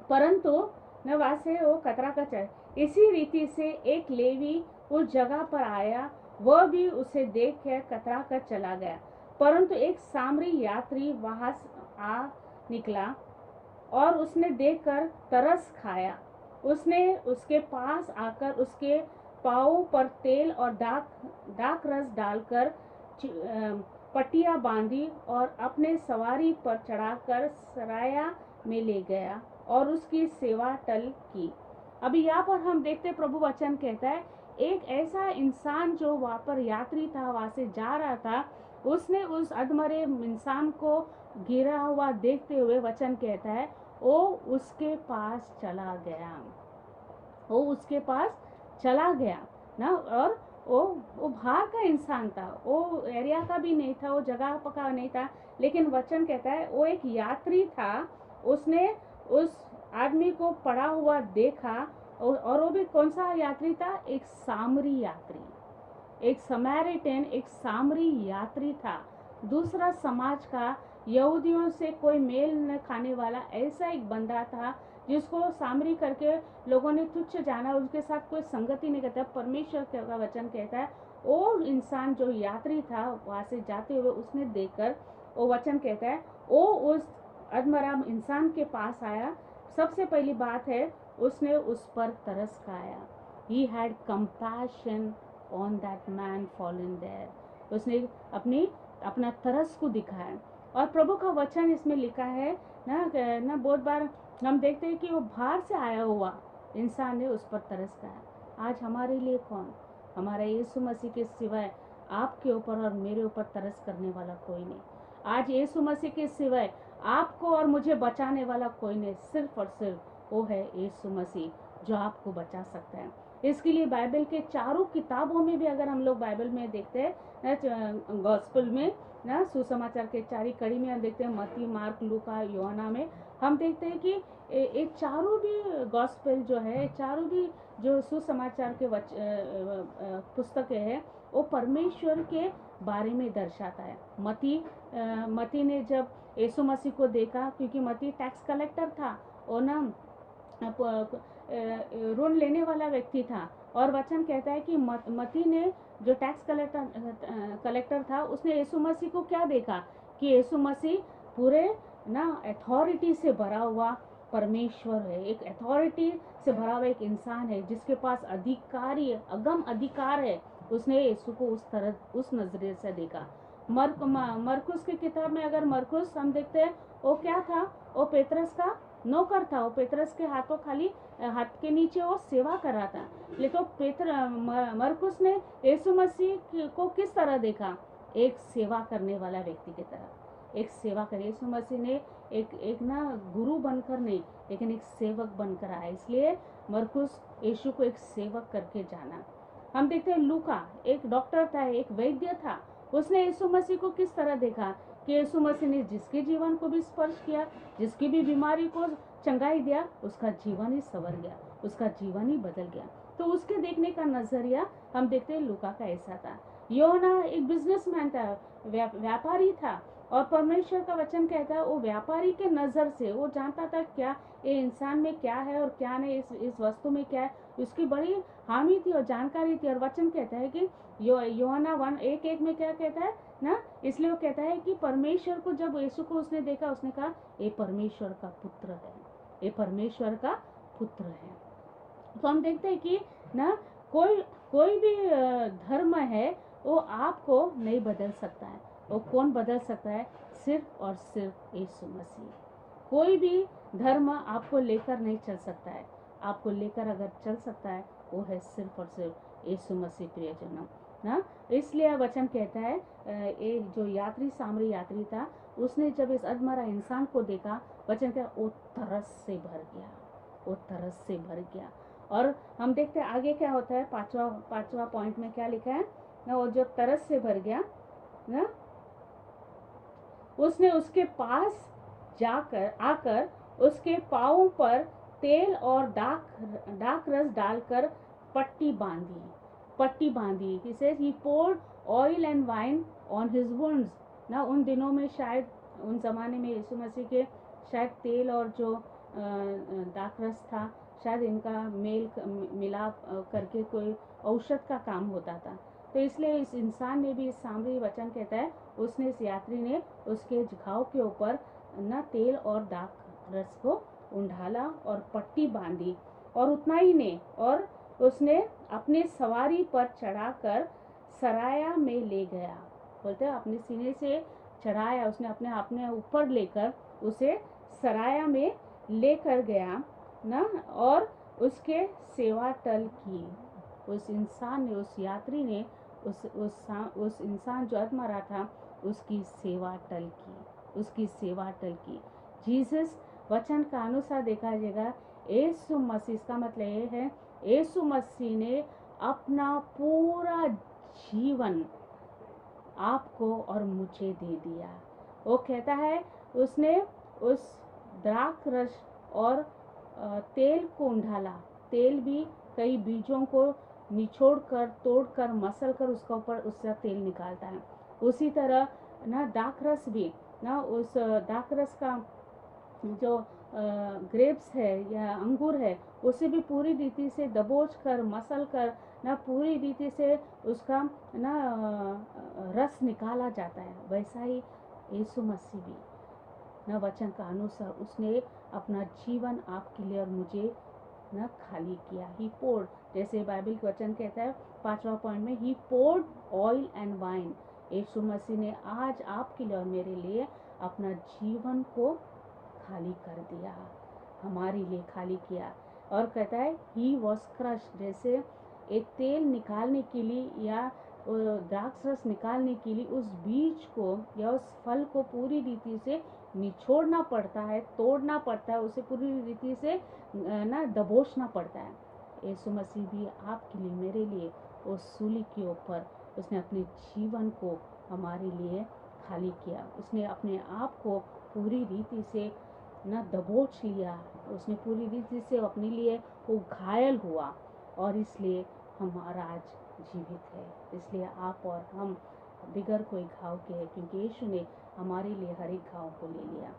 परंतु न वहाँ से वो कतरा का चल। इसी रीति से एक लेवी उस जगह पर आया, वह भी उसे देख कर कतरा कर चला गया, परंतु एक सामरी यात्री वहाँ आ निकला और उसने देखकर तरस खाया। उसने उसके पास आकर उसके पाँव पर तेल और दाख रस डालकर पट्टियाँ बांधी और अपने सवारी पर चढ़ाकर सराया में ले गया और उसकी सेवा टल की। अभी यहाँ पर हम देखते प्रभु वचन कहता है, एक ऐसा इंसान जो वहाँ पर यात्री था, वहाँ से जा रहा था, उसने उस अधमरे इंसान को गिरा हुआ देखते हुए वचन कहता है वो उसके पास चला गया, वो उसके पास चला गया ना। और वो बाहर का इंसान था, वो एरिया का भी नहीं था, वो जगह का नहीं था, लेकिन वचन कहता है वो एक यात्री था। उसने उस आदमी को पड़ा हुआ देखा और वो भी कौन सा यात्री था? एक सामरी यात्री, एक समैरिटन, एक सामरी यात्री था। दूसरा समाज का, यहूदियों से कोई मेल न खाने वाला ऐसा एक बंदा था जिसको सामरी करके लोगों ने तुच्छ जाना, उसके साथ कोई संगति नहीं करता। परमेश्वर का वचन कहता है वो इंसान जो यात्री था वहाँ से जाते हुए उसने देखकर, वो वचन कहता है वो उस अधमरा इंसान के पास आया। सबसे पहली बात है उसने उस पर तरस खाया। He had compassion on that man fallen there. उसने अपना तरस को दिखाया। और प्रभु का वचन इसमें लिखा है ना बहुत बार हम देखते हैं कि वो बाहर से आया हुआ इंसान ने उस पर तरस खाया। आज हमारे लिए कौन? हमारा यीशु मसीह के सिवाय आपके ऊपर और मेरे ऊपर तरस करने वाला कोई नहीं। आज यीशु मसीह के सिवाय आपको और मुझे बचाने वाला कोई नहीं, सिर्फ और सिर्फ वो है यीशु मसीह। जो आपको बचा सकता है। इसके लिए बाइबल के चारों किताबों में भी अगर हम लोग बाइबल में देखते हैं, गॉस्पेल में ना, सुसमाचार के चारी कड़ी में हम देखते हैं, मत्ती, मार्क, लूका, यूहन्ना में हम देखते हैं कि ये चारों भी गॉस्पेल जो है, चारों भी जो सुसमाचार के पुस्तकें हैं, वो परमेश्वर के बारे में दर्शाता है। मती ने जब यीशु मसीह को देखा, क्योंकि मती टैक्स कलेक्टर था और ना ऋण लेने वाला व्यक्ति था, और वचन कहता है कि मती ने जो टैक्स कलेक्टर था, उसने यीशु मसीह को क्या देखा कि यीशु मसीह पूरे ना अथॉरिटी से भरा हुआ परमेश्वर है, एक अथॉरिटी से भरा हुआ एक इंसान है जिसके पास अधिकारी अगम अधिकार है। उसने यीशु को उस नजरिए से देखा। मरकुस की किताब में अगर मरकुस हम देखते हैं, वो क्या था, वो पेतरस का नौकर था। वो पेतरस के हाथ के नीचे वो सेवा कर रहा था। लेकिन मरकुस ने यीशु मसीह को किस तरह देखा? एक सेवा करने वाला व्यक्ति की तरह, एक सेवा कर। यीशु मसीह ने एक ना गुरु बनकर नहीं, लेकिन एक सेवक बनकर आया। इसलिए मरकुस यीशु को एक सेवक करके जाना। हम देखते हैं लूका एक डॉक्टर था, एक वैद्य था। उसने यीशु मसीह को किस तरह देखा कि यीशु मसीह ने जिसके जीवन को भी स्पर्श किया, जिसकी भी बीमारी को चंगाई दिया, उसका जीवन ही संवर गया, उसका जीवन ही बदल गया। तो उसके देखने का नजरिया हम देखते हैं लूका का ऐसा था। यूहन्ना एक बिजनेसमैन था, व्यापारी था, और परमेश्वर का वचन कहता है वो व्यापारी के नजर से वो जानता था क्या ये इंसान में क्या है और क्या नहीं, इस वस्तु में क्या है, उसकी बड़ी हामी थी और जानकारी थी। और वचन कहता है कि यूहन्ना 1:1 में क्या कहता है ना, इसलिए वो कहता है कि परमेश्वर को जब यीशु को उसने देखा, उसने कहा ये परमेश्वर का पुत्र है, ये परमेश्वर का पुत्र है। तो हम देखते हैं कि ना कोई भी धर्म है वो आपको नहीं बदल सकता है। वो कौन बदल सकता है? सिर्फ और सिर्फ यीशु मसीह। कोई भी धर्म आपको लेकर नहीं चल सकता है। आपको लेकर अगर चल सकता है वो है सिर्फ और सिर्फ यीशु मसीह। प्रियजनों ना, इसलिए वचन कहता है एक जो सामरी यात्री था, उसने जब इस अधमरा इंसान को देखा, वचन कहता है वो तरस से भर गया, वो तरस से भर गया। और हम देखते हैं आगे क्या होता है। पांचवा पॉइंट में क्या लिखा है ना, वो जो तरस से भर गया ना, उसने उसके पास आकर उसके पाँवों पर तेल और दाख रस डालकर पट्टी बांधी। He says he poured oil and wine on his wounds। ना उन दिनों में शायद, उन जमाने में यीशु मसीह के शायद तेल और जो दाख रस था, शायद इनका मिलाप करके कोई औषध का काम होता था। तो इसलिए इस इंसान ने भी, इस सामरी वचन कहता है, उसने, इस यात्री ने उसके घाव के ऊपर न तेल और दाख रस को उंडाला और पट्टी बांधी। और उतना ही नहीं, और उसने अपने सवारी पर चढ़ाकर सराया में ले गया। बोलते हैं अपने सीने से चढ़ाया, उसने अपने ऊपर लेकर उसे सराया में लेकर गया ना, और उसके सेवा टल की। उस इंसान ने, उस यात्री ने उस इंसान जो अधमरा था उसकी सेवा टल की। जीसस वचन का अनुसार देखा जाएगा, यीशु मसीह, इसका मतलब ये है यीशु मसीह ने अपना पूरा जीवन आपको और मुझे दे दिया। वो कहता है उसने उस द्राक्ष रस और तेल को उंडाला। तेल भी कई बीजों को निचोड़कर, तोड़कर, मसलकर उसका ऊपर उसका तेल निकालता है। उसी तरह ना दाखरस भी ना, उस दाखरस का जो ग्रेप्स है या अंगूर है, उसे भी पूरी रीति से दबोच कर, मसल कर ना, पूरी रीति से उसका ना रस निकाला जाता है। वैसा ही यीशु मसीह भी ना वचन का अनुसार उसने अपना जीवन आपके लिए और मुझे ना खाली किया। ही पोर्ड, जैसे बाइबल का वचन कहता है 5वां पॉइंट में, ही पोर्ड ऑयल एंड वाइन। यीशु मसीह ने आज आपके लिए और मेरे लिए अपना जीवन को खाली कर दिया, हमारे लिए खाली किया। और कहता है ही वॉज क्रश, जैसे एक तेल निकालने के लिए या द्राक्ष रस निकालने के लिए उस बीज को या उस फल को पूरी रीति से निचोड़ना पड़ता है, तोड़ना पड़ता है, उसे पूरी रीति से ना दबोचना पड़ता है। यीशु मसीह भी आपके लिए, मेरे लिए उस सूली के ऊपर उसने अपने जीवन को हमारे लिए खाली किया। उसने अपने आप को पूरी रीति से ना दबोच लिया, उसने पूरी रीति से अपने लिए वो घायल हुआ, और इसलिए हमारा आज जीवित है। इसलिए आप और हम बिगर कोई घाव के हैं, क्योंकि यीशु ने हमारे लिए हर एक घाव को ले लिया।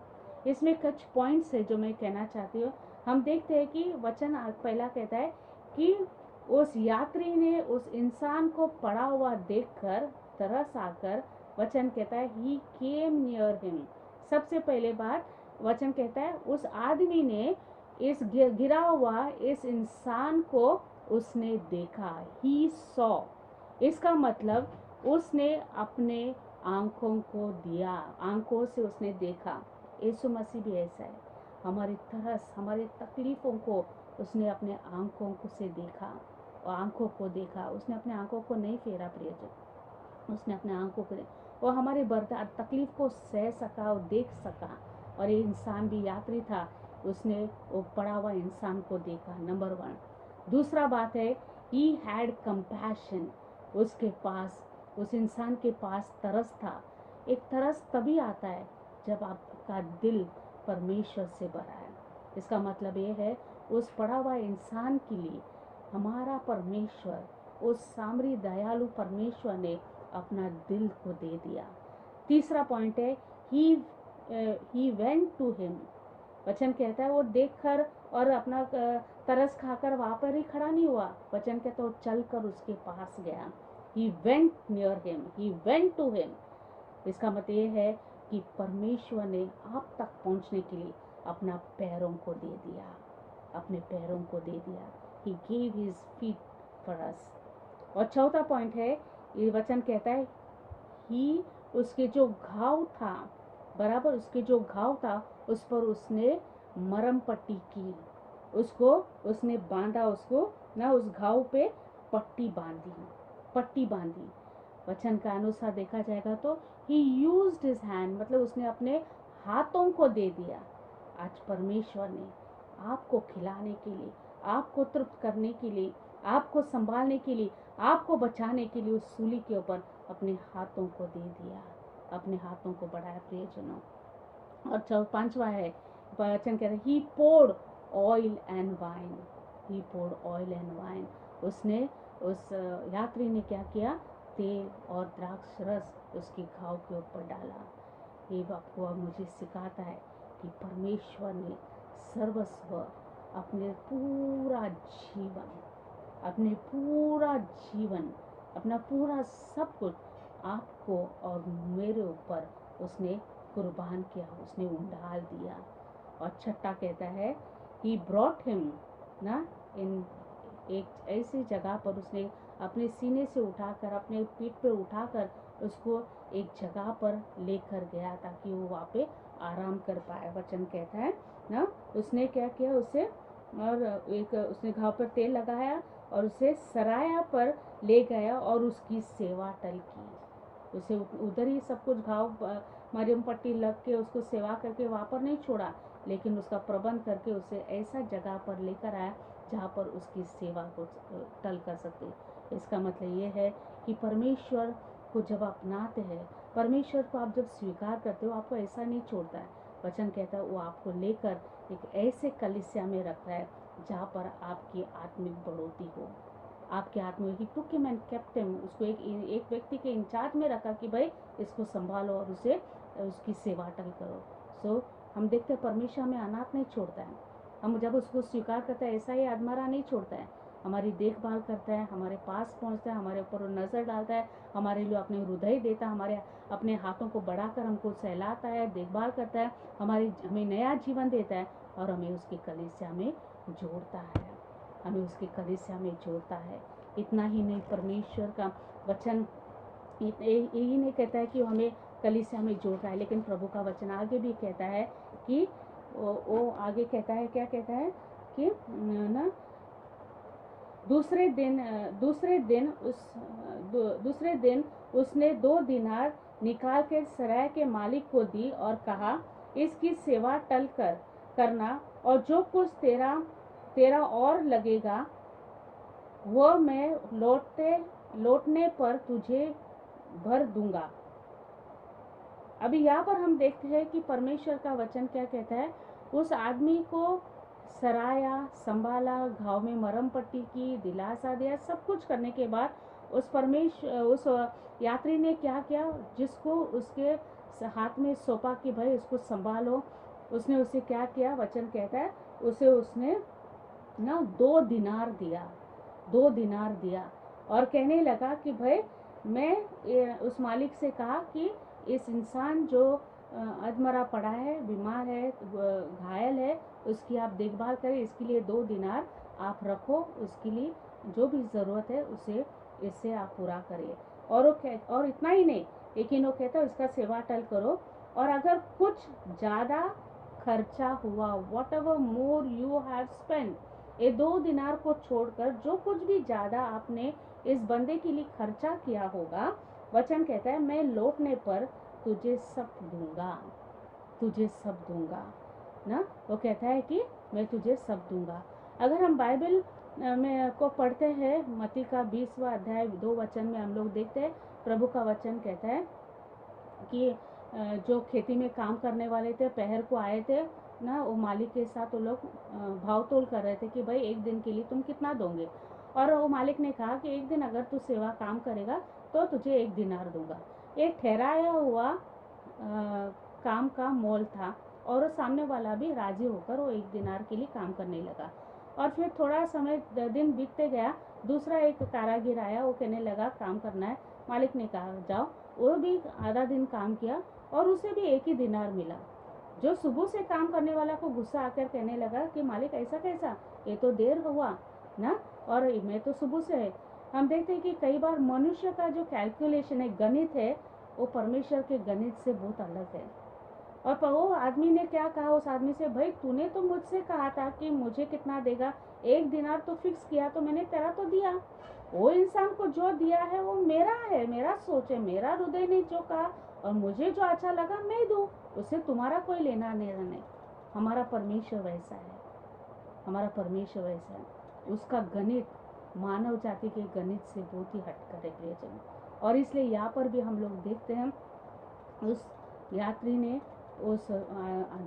इसमें कुछ पॉइंट्स है जो मैं कहना चाहती हूँ। हम देखते हैं कि वचन पहला कहता है कि उस यात्री ने उस इंसान को पड़ा हुआ देखकर तरस आकर, वचन कहता है ही केम नियर हिम। सबसे पहले बात वचन कहता है उस आदमी ने इस गिरा हुआ इस इंसान को उसने देखा, ही सॉ। इसका मतलब उसने अपने आंखों को दिया, आंखों से उसने देखा। यीशु मसीह भी ऐसा है, हमारी तरस, हमारी तकलीफों को उसने अपने आंखों से देखा, और आंखों को देखा। उसने अपने आंखों को नहीं फेरा प्रियजन, उसने अपने आंखों को वो हमारे बर्दाश्त तकलीफ को सह सका और देख सका। और ये इंसान भी यात्री था, उसने वो पड़ा हुआ इंसान को देखा, नंबर 1। दूसरा बात है he had compassion, उसके पास, उस इंसान के पास तरस था। एक तरस तभी आता है जब आपका दिल परमेश्वर से भरा है। इसका मतलब ये है उस पड़ा हुआ इंसान के लिए हमारा परमेश्वर, उस सामरी दयालु परमेश्वर ने अपना दिल को दे दिया। तीसरा पॉइंट है he went to him। वचन कहता है वो देखकर और अपना तरस खाकर वहाँ पर ही खड़ा नहीं हुआ। वचन कहता है वो चलकर उसके पास गया। he went near him, he went to him। इसका मतलब ये है कि परमेश्वर ने आप तक पहुँचने के लिए अपना पैरों को दे दिया, अपने पैरों को दे दिया। he gave his feet for us। और चौथा पॉइंट है, ये वचन कहता है ही, उसके जो घाव था, बराबर उसके जो घाव था उस पर उसने मरम पट्टी की, उसको उसने बांधा, उसको ना उस घाव पे पट्टी बांधी। वचन का अनुसार देखा जाएगा तो he used his hand, मतलब उसने अपने हाथों को दे दिया। आज परमेश्वर ने आपको खिलाने के लिए, आपको तृप्त करने के लिए, आपको संभालने के लिए, आपको बचाने के लिए उस सूली के ऊपर अपने हाथों को दे दिया, अपने हाथों को बढ़ाया प्रियजनों। और पांचवा है, वचन कह रहे ही poured oil and wine, he poured oil and wine। उसने, उस यात्री ने क्या किया, तेल और द्राक्ष रस उसके घाव के ऊपर डाला। ये आपको अब मुझे सिखाता है कि परमेश्वर ने सर्वस्व, अपने पूरा जीवन, अपना पूरा सब कुछ आपको और मेरे ऊपर उसने कुर्बान किया, उसने उंडाल दिया। और छठा कहता है he brought him, ना इन एक ऐसी जगह पर उसने अपने सीने से उठाकर, अपने पीठ पे उठाकर उसको एक जगह पर लेकर गया ताकि वो वहाँ पे आराम कर पाए। वचन कहता है ना, उसने क्या किया, उसे और एक उसने घाव पर तेल लगाया और उसे सराया पर ले गया और उसकी सेवा टल की। उसे उधर ही सब कुछ घाव मरियम पट्टी लग के उसको सेवा करके वहाँ पर नहीं छोड़ा, लेकिन उसका प्रबंध करके उसे ऐसा जगह पर लेकर आया जहाँ पर उसकी सेवा को टल कर सके। इसका मतलब ये है कि परमेश्वर को जब अपनाते हैं, परमेश्वर को आप जब स्वीकार करते हो, आपको ऐसा नहीं छोड़ता है। वचन कहता है वो आपको लेकर एक ऐसे कलीसिया में रखता है जहाँ पर आपकी आत्मिक बढ़ोतरी हो, आपके आत्मिक ही took him and kept him. उसको एक व्यक्ति के इंचार्ज में रखा कि भाई इसको संभालो और उसे उसकी सेवा टल करो। सो हम देखते हैं परमेश्वर हमें अनाथ नहीं छोड़ता है। हम जब उसको स्वीकार करते हैं ऐसा ही अधमरा नहीं छोड़ता है, हमारी देखभाल करता है, हमारे पास पहुंचता है, हमारे ऊपर नज़र डालता है, हमारे लिए अपने हृदय देता है, हमारे अपने हाथों को बढ़ाकर हमको सहलाता है, देखभाल करता है, हमें नया जीवन देता है और हमें उसकी कलीसिया में जोड़ता है, इतना ही नहीं, परमेश्वर का वचन यही नहीं कहता है कि हमें कलीसिया में जोड़ रहा है, लेकिन प्रभु का वचन आगे भी कहता है कि वो आगे कहता है, क्या कहता है कि ना दूसरे दिन उसने 2 दीनार निकाल के सराय के मालिक को दी और कहा इसकी सेवा टल कर करना, और जो कुछ तेरा और लगेगा वह मैं लौटने पर तुझे भर दूंगा। अभी यहाँ पर हम देखते हैं कि परमेश्वर का वचन क्या कहता है। उस आदमी को सराया, संभाला, घाव में मरहम पट्टी की, दिलासा दिया, सब कुछ करने के बाद उस यात्री ने क्या किया, जिसको उसके हाथ में सौंपा कि भाई इसको संभालो, उसने उसे क्या किया, वचन कहता है उसने ना 2 दिनार दिया और कहने लगा कि भाई मैं उस मालिक से कहा कि इस इंसान जो अधमरा पड़ा है, बीमार है, घायल है, उसकी आप देखभाल करें, इसके लिए 2 दिनार आप रखो, उसके लिए जो भी ज़रूरत है उसे इससे आप पूरा करिए। और इतना ही नहीं, लेकिन वो कहता है उसका सेवा टल करो, और अगर कुछ ज़्यादा खर्चा हुआ, what ever more you have spend, ये 2 दिनार को छोड़कर जो कुछ भी ज़्यादा आपने इस बंदे के लिए खर्चा किया होगा, वचन कहता है मैं लौटने पर तुझे सब दूंगा ना। वो कहता है कि मैं तुझे सब दूंगा। अगर हम बाइबल में को पढ़ते हैं, मत्ती का 20वां अध्याय 2 वचन में हम लोग देखते हैं, प्रभु का वचन कहता है कि जो खेती में काम करने वाले थे, पहर को आए थे ना, वो मालिक के साथ वो लोग भाव तोल कर रहे थे कि भाई 1 दिन के लिए तुम कितना दोगे। और वो मालिक ने कहा कि 1 दिन अगर तू सेवा काम करेगा तो तुझे 1 दिनार दूंगा। एक ठहराया हुआ काम का मोल था, और सामने वाला भी राजी होकर वो 1 दिनार के लिए काम करने लगा। और फिर थोड़ा समय दिन बीतते गया, दूसरा एक कारागिर आया, वो कहने लगा काम करना है। मालिक ने कहा जाओ, वो भी आधा दिन काम किया और उसे भी 1 ही दिनार मिला। जो सुबह से काम करने वाला को गुस्सा आकर कहने लगा कि मालिक ऐसा कैसा, ये तो देर हुआ ना, और मैं तो सुबह से है। हम देखते हैं कि कई बार मनुष्य का जो कैलकुलेशन है, गणित है, वो परमेश्वर के गणित से बहुत अलग है। और वो आदमी ने क्या कहा उस आदमी से, भाई तूने तो मुझसे कहा था कि मुझे कितना देगा, 1 दिनार तो फिक्स किया, तो मैंने तेरा तो दिया। वो इंसान को जो दिया है वो मेरा है, मेरा सोच है, मेरा हृदय ने जो कहा और मुझे जो अच्छा लगा मैं दूँ, उससे तुम्हारा कोई लेना देना नहीं। हमारा परमेश्वर वैसा है, हमारा परमेश्वर वैसा है। उसका गणित मानव जाति के गणित से बहुत ही हटकर है प्रियजन। और इसलिए यहाँ पर भी हम लोग देखते हैं, उस यात्री ने उस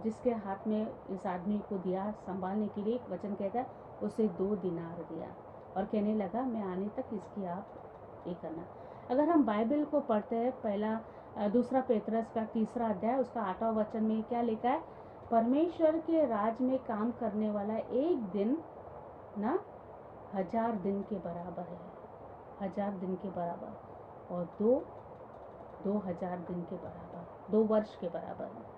जिसके हाथ में इस आदमी को दिया संभालने के लिए, वचन कहता है उसे 2 दिनार दिया और कहने लगा मैं आने तक इसकी आप ये करना। अगर हम बाइबल को पढ़ते हैं, दूसरा पेतरस का 3रा अध्याय उसका 8वां वचन में क्या लिखा है, परमेश्वर के राज में काम करने वाला 1 दिन ना 1000 दिन के बराबर है, 1000 दिन के बराबर, और 2000 दिन के बराबर, 2 वर्ष के बराबर है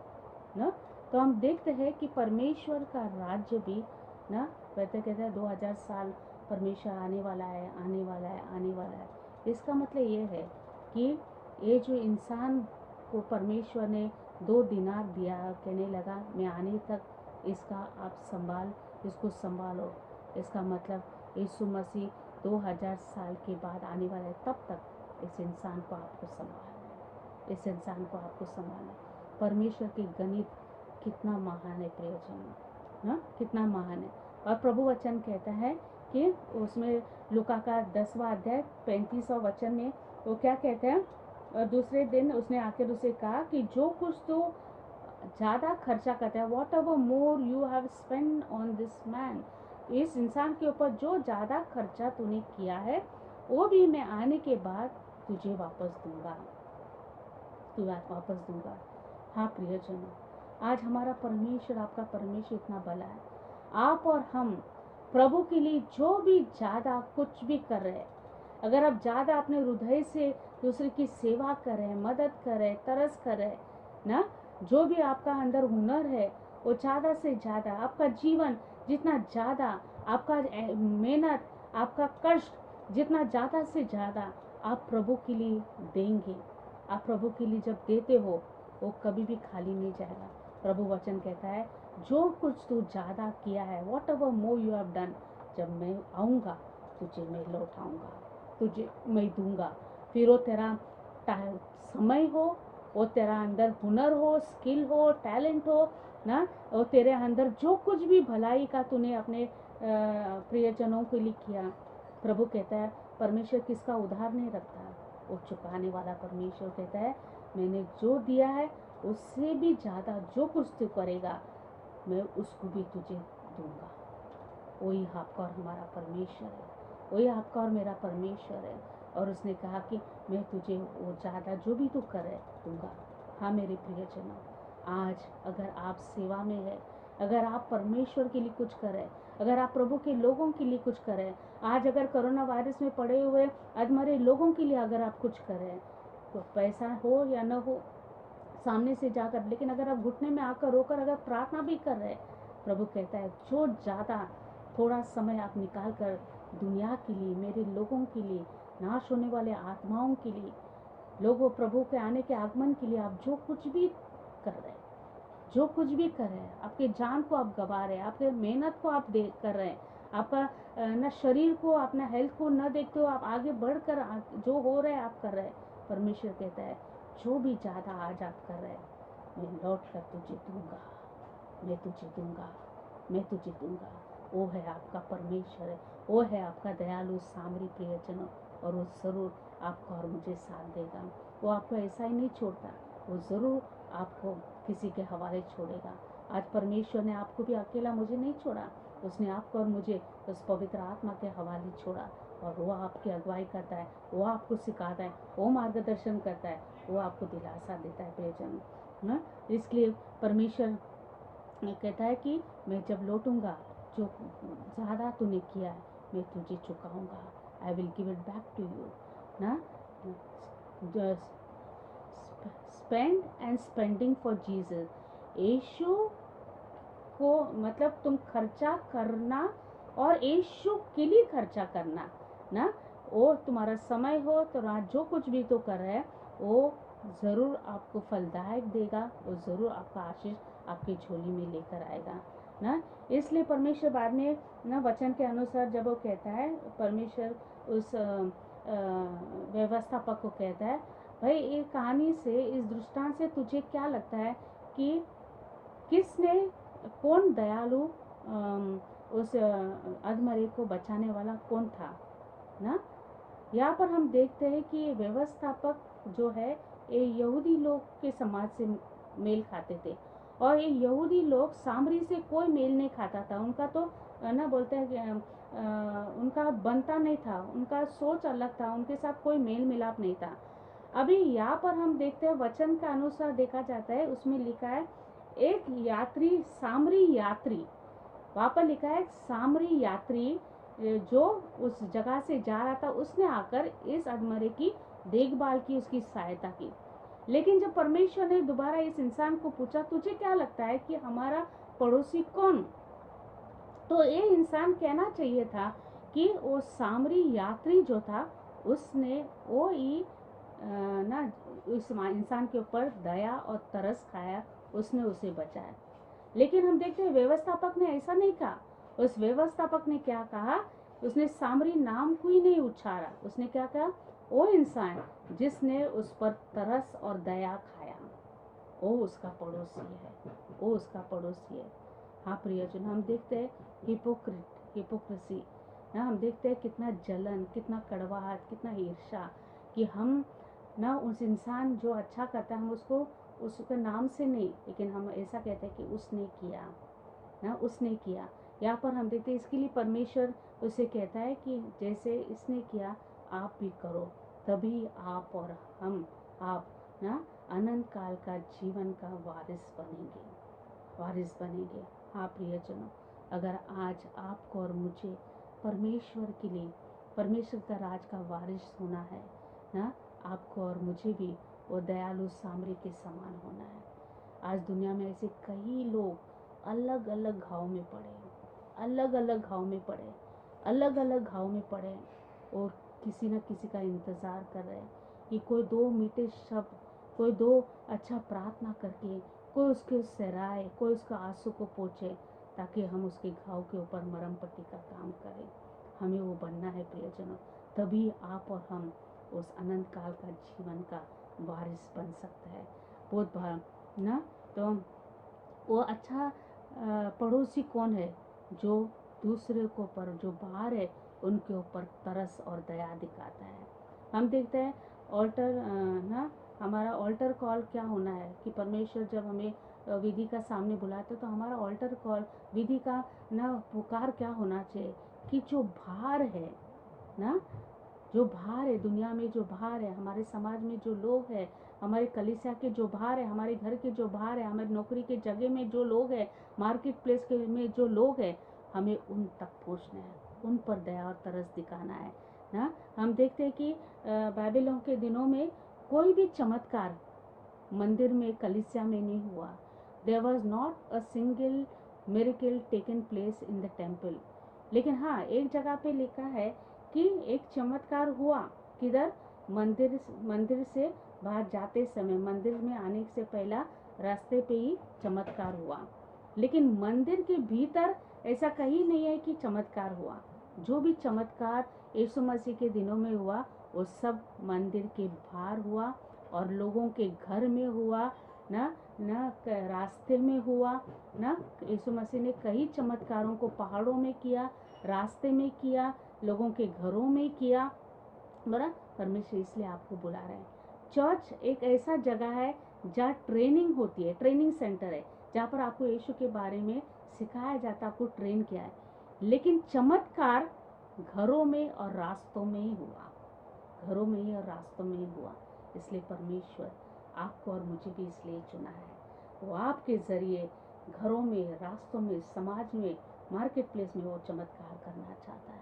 ना। तो हम देखते हैं कि परमेश्वर का राज्य भी ना, कहते हैं 2000 साल परमेश्वर आने वाला है, आने वाला है, आने वाला है। इसका मतलब ये है कि ये जो इंसान को परमेश्वर ने 2 दिनार दिया, कहने लगा मैं आने तक इसका आप इसको संभालो। इसका मतलब यीशु मसीह 2000 साल के बाद आने वाला है, तब तक इस इंसान को आपको संभालना है, इस इंसान को आपको संभालना है। परमेश्वर के गणित कितना महान है प्रियजन, ना कितना महान है। और प्रभु वचन कहता है कि उसमें लूका का 10वां अध्याय 35वां वचन में वो क्या कहते हैं, और दूसरे दिन उसने आकर उसे कहा कि जो कुछ तो ज़्यादा खर्चा करता है, what ever more you have spend on this man, इस इंसान के ऊपर जो ज़्यादा खर्चा तूने किया है वो भी मैं आने के बाद तुझे वापस दूंगा। हाँ प्रियजनों, आज हमारा परमेश्वर, आपका परमेश्वर इतना भला है। आप और हम प्रभु के लिए जो भी ज़्यादा कुछ भी कर रहे हैं, अगर आप ज़्यादा अपने हृदय से दूसरे की सेवा करें, मदद करें, तरस करें ना, जो भी आपका अंदर हुनर है वो ज़्यादा से ज़्यादा, आपका जीवन जितना ज़्यादा, आपका मेहनत, आपका कष्ट जितना ज़्यादा से ज़्यादा आप प्रभु के लिए देंगे, आप प्रभु के लिए जब देते हो वो कभी भी खाली नहीं जाएगा। प्रभु वचन कहता है जो कुछ तू ज़्यादा किया है, what ever more you have done, जब मैं आऊँगा तुझे मैं लौटाऊँगा, तुझे मैं दूंगा। फिर वो तेरा समय हो वो तेरा अंदर हुनर हो, स्किल हो, टैलेंट हो ना, और तेरे अंदर जो कुछ भी भलाई का तूने अपने प्रियजनों के लिए किया, प्रभु कहता है परमेश्वर किसका उधार नहीं रखता, वो चुकाने वाला परमेश्वर कहता है मैंने जो दिया है उससे भी ज़्यादा जो कुछ तू करेगा मैं उसको भी तुझे दूंगा। वही आपका और हमारा परमेश्वर है, वही आपका और मेरा परमेश्वर है। और उसने कहा कि मैं तुझे वो ज़्यादा जो भी तू करे दूंगा। हाँ मेरे प्रियजनों, आज अगर आप सेवा में है, अगर आप परमेश्वर के लिए कुछ करें, अगर आप प्रभु के लोगों के लिए कुछ करें, आज अगर कोरोना वायरस में पड़े हुए अधमरे लोगों के लिए अगर आप कुछ करें, तो पैसा हो या न हो सामने से जाकर, लेकिन अगर आप घुटने में आकर रोकर अगर प्रार्थना भी कर रहे, प्रभु कहता है जो ज़्यादा थोड़ा समय आप निकाल कर दुनिया के लिए, मेरे लोगों के लिए, नाश होने वाले आत्माओं के लिए, लोगों प्रभु के आने के आगमन के लिए आप जो कुछ भी कर रहे हैं, जो कुछ भी कर रहे हैं, आपके जान को आप गवा रहे हैं, आपके मेहनत को आप दे कर रहे हैं, आपका न शरीर को, अपना हेल्थ को न देखते हो, आप आगे बढ़कर जो हो रहा है आप कर रहे हैं। परमेश्वर कहता है जो भी ज़्यादा आज आप कर रहे हैं मैं लौट कर तुझे दूंगा, मैं तुझे दूंगा, मैं तुझे दूंगा। वो है आपका परमेश्वर है, वो है आपका दयालु सामरी प्रियजनों, और वो ज़रूर आपको और मुझे साथ देगा। वो आपको ऐसा ही नहीं छोड़ता, वो ज़रूर आपको किसी के हवाले छोड़ेगा। आज परमेश्वर ने आपको भी अकेला मुझे नहीं छोड़ा, उसने आपको और मुझे उस पवित्र आत्मा के हवाले छोड़ा, और वो आपकी अगुवाई करता है, वो आपको सिखाता है, वो मार्गदर्शन करता है, वो आपको दिलासा देता है प्रियजन ना। इसलिए परमेश्वर कहता है कि मैं जब लौटूंगा जो ज़्यादा तूने किया है मैं तुझे चुकाऊंगा, I will give it back to you ना। Spend and spending for Jesus, Yeshu को मतलब तुम खर्चा करना और यीशु के लिए खर्चा करना ना, वो तुम्हारा समय हो तो जो कुछ भी तो कर रहे हैं वो ज़रूर आपको फलदायक देगा, वो ज़रूर आपका आशीष आपकी झोली में लेकर आएगा ना। इसलिए परमेश्वर बाद में ना वचन के अनुसार जब वो कहता है, परमेश्वर उस व्यवस्थापक को कहता है भाई एक कहानी से, इस दृष्टांत से तुझे क्या लगता है कि किसने, कौन दयालु उस अधमरे को बचाने वाला कौन था ना। यहाँ पर हम देखते हैं कि व्यवस्थापक जो है ये यहूदी लोग के समाज से मेल खाते थे, और ये यहूदी लोग सामरी से कोई मेल नहीं खाता था। उनका तो ना बोलते हैं कि उनका बनता नहीं था, उनका सोच अलग था, उनके साथ कोई मेल मिलाप नहीं था। अभी यहाँ पर हम देखते हैं वचन का अनुसार देखा जाता है, उसमें लिखा है एक यात्री, सामरी यात्री, वहाँ पर लिखा है सामरी यात्री जो उस जगह से जा रहा था, उसने आकर इस अधमरे की देखभाल की, उसकी सहायता की। लेकिन जब परमेश्वर ने दोबारा इस इंसान को पूछा तुझे क्या लगता है कि हमारा पड़ोसी कौन, तो ये इंसान कहना चाहिए था कि वो सामरी यात्री जो था उसने वो ही ना उस इंसान के ऊपर दया और तरस खाया, उसने उसे बचाया। लेकिन हम देखते हैं व्यवस्थापक ने ऐसा नहीं कहा। उस व्यवस्थापक ने क्या कहा, उसने सामरी नाम को ही नहीं उच्चारा, उसने क्या कहा, वो इंसान जिसने उस पर तरस और दया खाया वो उसका पड़ोसी है, वो उसका पड़ोसी है। हाँ प्रियजन, हम देखते हैं हिपोक्रेसी ना, हम देखते हैं कितना जलन, कितना कड़वाहट, कितना ईर्ष्या, कि हम ना उस इंसान जो अच्छा करता है हम उसको उसके नाम से नहीं, लेकिन हम ऐसा कहते हैं कि उसने किया ना, उसने किया। यहाँ पर हम देखते हैं इसके लिए परमेश्वर उसे कहता है कि जैसे इसने किया आप भी करो, तभी आप और हम आप ना अनंत काल का जीवन का वारिस बनेंगे। हाँ प्रियजनों, अगर आज आपको और मुझे परमेश्वर के लिए, परमेश्वर का राज का वारिस होना है ना, आपको और मुझे भी वो दयालु सामरी के समान होना है। आज दुनिया में ऐसे कई लोग अलग अलग घाव में पड़े, और किसी न किसी का इंतज़ार कर रहे हैं कि कोई दो मीठे शब्द, कोई दो अच्छा प्रार्थना करके कोई उसके सराय, कोई उसका आंसू को पोंछे, ताकि हम उसके घाव के ऊपर मरहम पट्टी का काम करें। हमें वो बनना है प्रियजनों, तभी आप और हम उस अनंत काल का जीवन का वारिस बन सकता है। बहुत बार ना, तो वो अच्छा पड़ोसी कौन है? जो दूसरे को पर जो बाहर है उनके ऊपर तरस और दया दिखाता है। हम देखते हैं ऑल्टर ना, हमारा ऑल्टर कॉल क्या होना है कि परमेश्वर जब हमें विधि का सामने बुलाते तो हमारा ऑल्टर कॉल विधि का ना पुकार क्या होना चाहिए कि जो बाहर है ना, जो बाहर है दुनिया में, जो बाहर है हमारे समाज में, जो लोग हैं हमारे कलीसिया के, जो बाहर है हमारे घर के, जो बाहर है हमारी नौकरी के जगह में, जो लोग हैं मार्केट प्लेस के में जो लोग हैं, हमें उन तक पहुंचना है, उन पर दया और तरस दिखाना है ना। हम देखते हैं कि बाइबलों के दिनों में कोई भी चमत्कार मंदिर में कलीसिया में नहीं हुआ। There was not a single miracle taken place in the temple. लेकिन हाँ, एक जगह पे लिखा है कि एक चमत्कार हुआ, किधर? मंदिर से बाहर जाते समय, मंदिर में आने से पहला रास्ते पे ही चमत्कार हुआ। लेकिन मंदिर के भीतर ऐसा कहीं नहीं है कि चमत्कार हुआ। जो भी चमत्कार यीशु मसीह के दिनों में हुआ वो सब मंदिर के बाहर हुआ और लोगों के घर में हुआ ना, रास्ते में हुआ ना। यीशु मसीह ने कई चमत्कारों को पहाड़ों में किया, रास्ते में किया, लोगों के घरों में किया। बड़ा परमेश्वर इसलिए आपको बुला रहे हैं। चर्च एक ऐसा जगह है जहाँ ट्रेनिंग होती है, ट्रेनिंग सेंटर है जहाँ पर आपको यीशु के बारे में सिखाया जाता है, आपको ट्रेन किया है। लेकिन चमत्कार घरों में और रास्तों में ही हुआ, घरों में ही और रास्तों में ही हुआ। इसलिए परमेश्वर आपको और मुझे भी इसलिए चुना है। वो आपके ज़रिए घरों में, रास्तों में, समाज में, मार्केट प्लेस में वो चमत्कार करना चाहता है,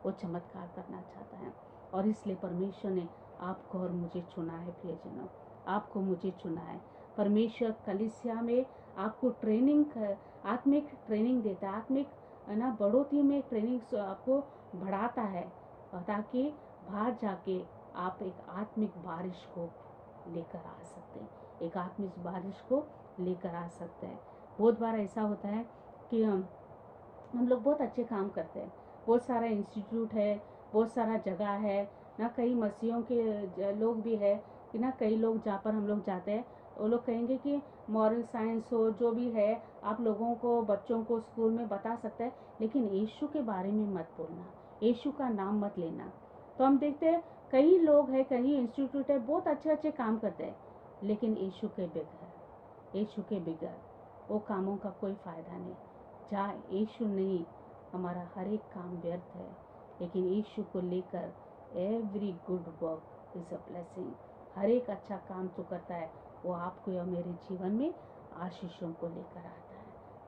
वो चमत्कार करना चाहता है। और इसलिए परमेश्वर ने आपको और मुझे चुना है प्रियजनों, आपको मुझे चुना है। परमेश्वर कलीसिया में आपको ट्रेनिंग, आत्मिक ट्रेनिंग देता है, आत्मिक ना बढ़ोतरी में ट्रेनिंग आपको बढ़ाता है, ताकि बाहर जाके आप एक आत्मिक बारिश को लेकर आ सकते हैं, एक आत्मिक बारिश को लेकर आ सकते हैं। बहुत बार ऐसा होता है कि हम लोग बहुत अच्छे काम करते हैं, बहुत सारा इंस्टीट्यूट है, बहुत सारा जगह है ना, कई मसीहों के लोग भी है कि ना, कई लोग जहाँ पर हम लोग जाते हैं वो लोग कहेंगे कि मॉरल साइंस हो, जो भी है आप लोगों को, बच्चों को स्कूल में बता सकते हैं, लेकिन यीशु के बारे में मत बोलना, यीशु का नाम मत लेना। तो हम देखते हैं कई लोग हैं, कई इंस्टीट्यूट है, बहुत अच्छे अच्छे काम करते हैं, लेकिन यीशु के बगैर वो कामों का कोई फ़ायदा नहीं। जहाँ यीशु नहीं, हमारा हर एक काम व्यर्थ है। लेकिन यीशु को लेकर every good work is a blessing. हर एक अच्छा काम जो करता है वो आपको या मेरे जीवन में आशीषों को लेकर आता है,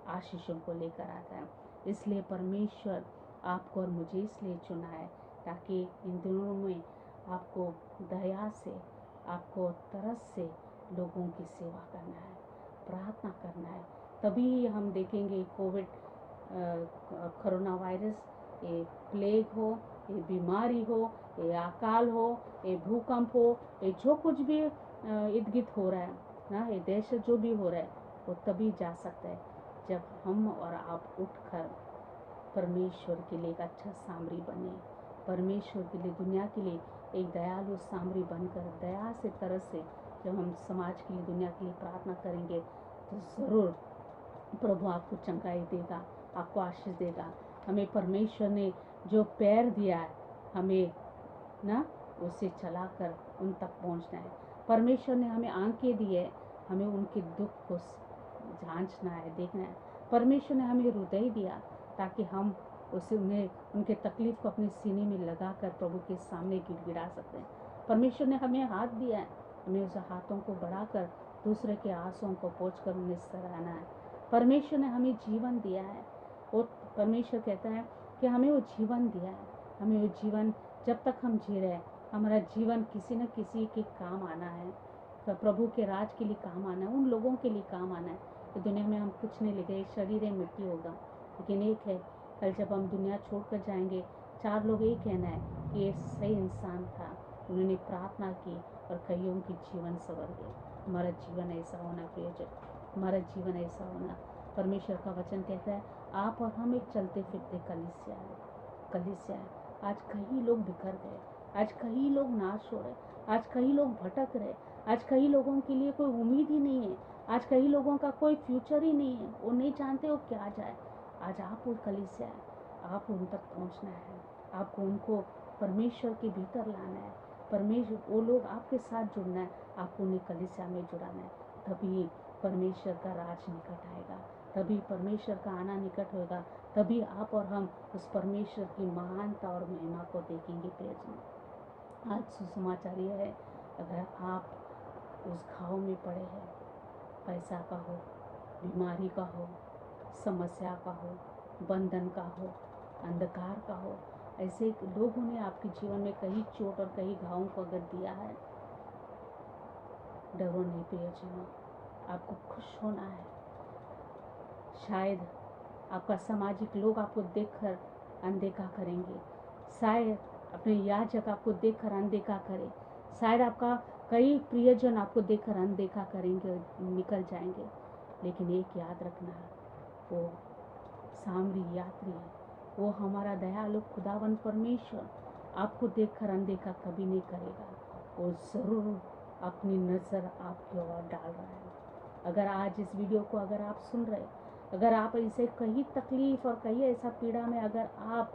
आशीषों को लेकर आता है। इसलिए परमेश्वर आपको और मुझे इसलिए चुना है ताकि इन दिनों में आपको दया से, आपको तरस से लोगों की सेवा करना है, प्रार्थना करना है। तभी हम देखेंगे कोविड, कोरोना वायरस, ये प्लेग हो, ये बीमारी हो, ये अकाल हो, ये भूकंप हो, ये जो कुछ भी इर्द गिर्द हो रहा है ना, ये देश जो भी हो रहा है, वो तभी जा सकता है जब हम और आप उठकर परमेश्वर के लिए एक अच्छा सामरी बने, परमेश्वर के लिए, दुनिया के लिए एक दयालु सामरी बनकर, दया से, तरस से जब हम समाज के लिए, दुनिया के लिए प्रार्थना करेंगे तो ज़रूर प्रभु आपको चंगाई देगा, आपको आशीष देगा। हमें परमेश्वर ने जो पैर दिया है, हमें ना उसे चलाकर उन तक पहुंचना है। परमेश्वर ने हमें आंखें दी है, हमें उनके दुख को जांचना है, देखना है। परमेश्वर ने हमें हृदय दिया ताकि हम उसे, उन्हें, उनके तकलीफ को अपने सीने में लगाकर प्रभु के सामने गिड़गिड़ा सकते हैं। परमेश्वर ने हमें हाथ दिया है, हमें उस हाथों को बढ़ाकर दूसरे के आंसुओं को पोंछकर उन्हें सराहना है। परमेश्वर ने हमें जीवन दिया है, वो परमेश्वर कहता है कि हमें वो जीवन दिया है, हमें वो जीवन जब तक हम जी रहे हैं, हमारा जीवन किसी न किसी के काम आना है, तो प्रभु के राज के लिए काम आना है, उन लोगों के लिए काम आना है। तो दुनिया में हम कुछ नहीं लेंगे, शरीर है, मिट्टी होगा, लेकिन एक है, कल जब हम दुनिया छोड़कर जाएंगे, 4 लोग यही कहना है कि ये सही इंसान था, उन्होंने प्रार्थना की और कईयों की जीवन संवर गए। हमारा जीवन ऐसा होना प्रियजन, हमारा जीवन ऐसा होना। परमेश्वर का वचन कहता है आप और हम एक चलते फिरते कलीसिया है। आज कई लोग बिखर गए, आज कई लोग नाश हो रहे, आज कई लोग भटक रहे, आज कई लोगों के लिए कोई उम्मीद ही नहीं है, आज कई लोगों का कोई फ्यूचर ही नहीं है, वो नहीं जानते वो क्या जाए। आज आप और कलीसिया है, आप उन तक पहुंचना है, आपको उनको परमेश्वर के भीतर लाना है, परमेश्वर वो लोग आपके साथ जुड़ना है, आपको उन्हें कलीसिया में जुड़ाना है। तभी परमेश्वर का राज निकट आएगा, तभी परमेश्वर का आना निकट होगा, तभी आप और हम उस परमेश्वर की महानता और महिमा को देखेंगे। प्रियजन, आज सुसमाचार यह है, अगर आप उस घाव में पड़े हैं, पैसा का हो, बीमारी का हो, समस्या का हो, बंधन का हो, अंधकार का हो, ऐसे लोगों ने आपके जीवन में कई चोट और कई घावों को अगर दिया है, डरो नहीं प्रियजनों, आपको खुश होना है। शायद आपका सामाजिक लोग आपको देखकर अनदेखा करेंगे, शायद अपने याजक आपको देखकर अनदेखा करे, शायद आपका कई प्रियजन आपको देखकर अनदेखा करेंगे, निकल जाएंगे, लेकिन एक याद रखना, वो सामरी यात्री है, वो हमारा दयालु खुदावन परमेश्वर आपको देखकर अनदेखा कभी नहीं करेगा, वो ज़रूर अपनी नज़र आपकी ओर डाल रहा है। अगर आज इस वीडियो को अगर आप सुन रहे, अगर आप इसे कहीं तकलीफ़ और कहीं ऐसा पीड़ा में अगर आप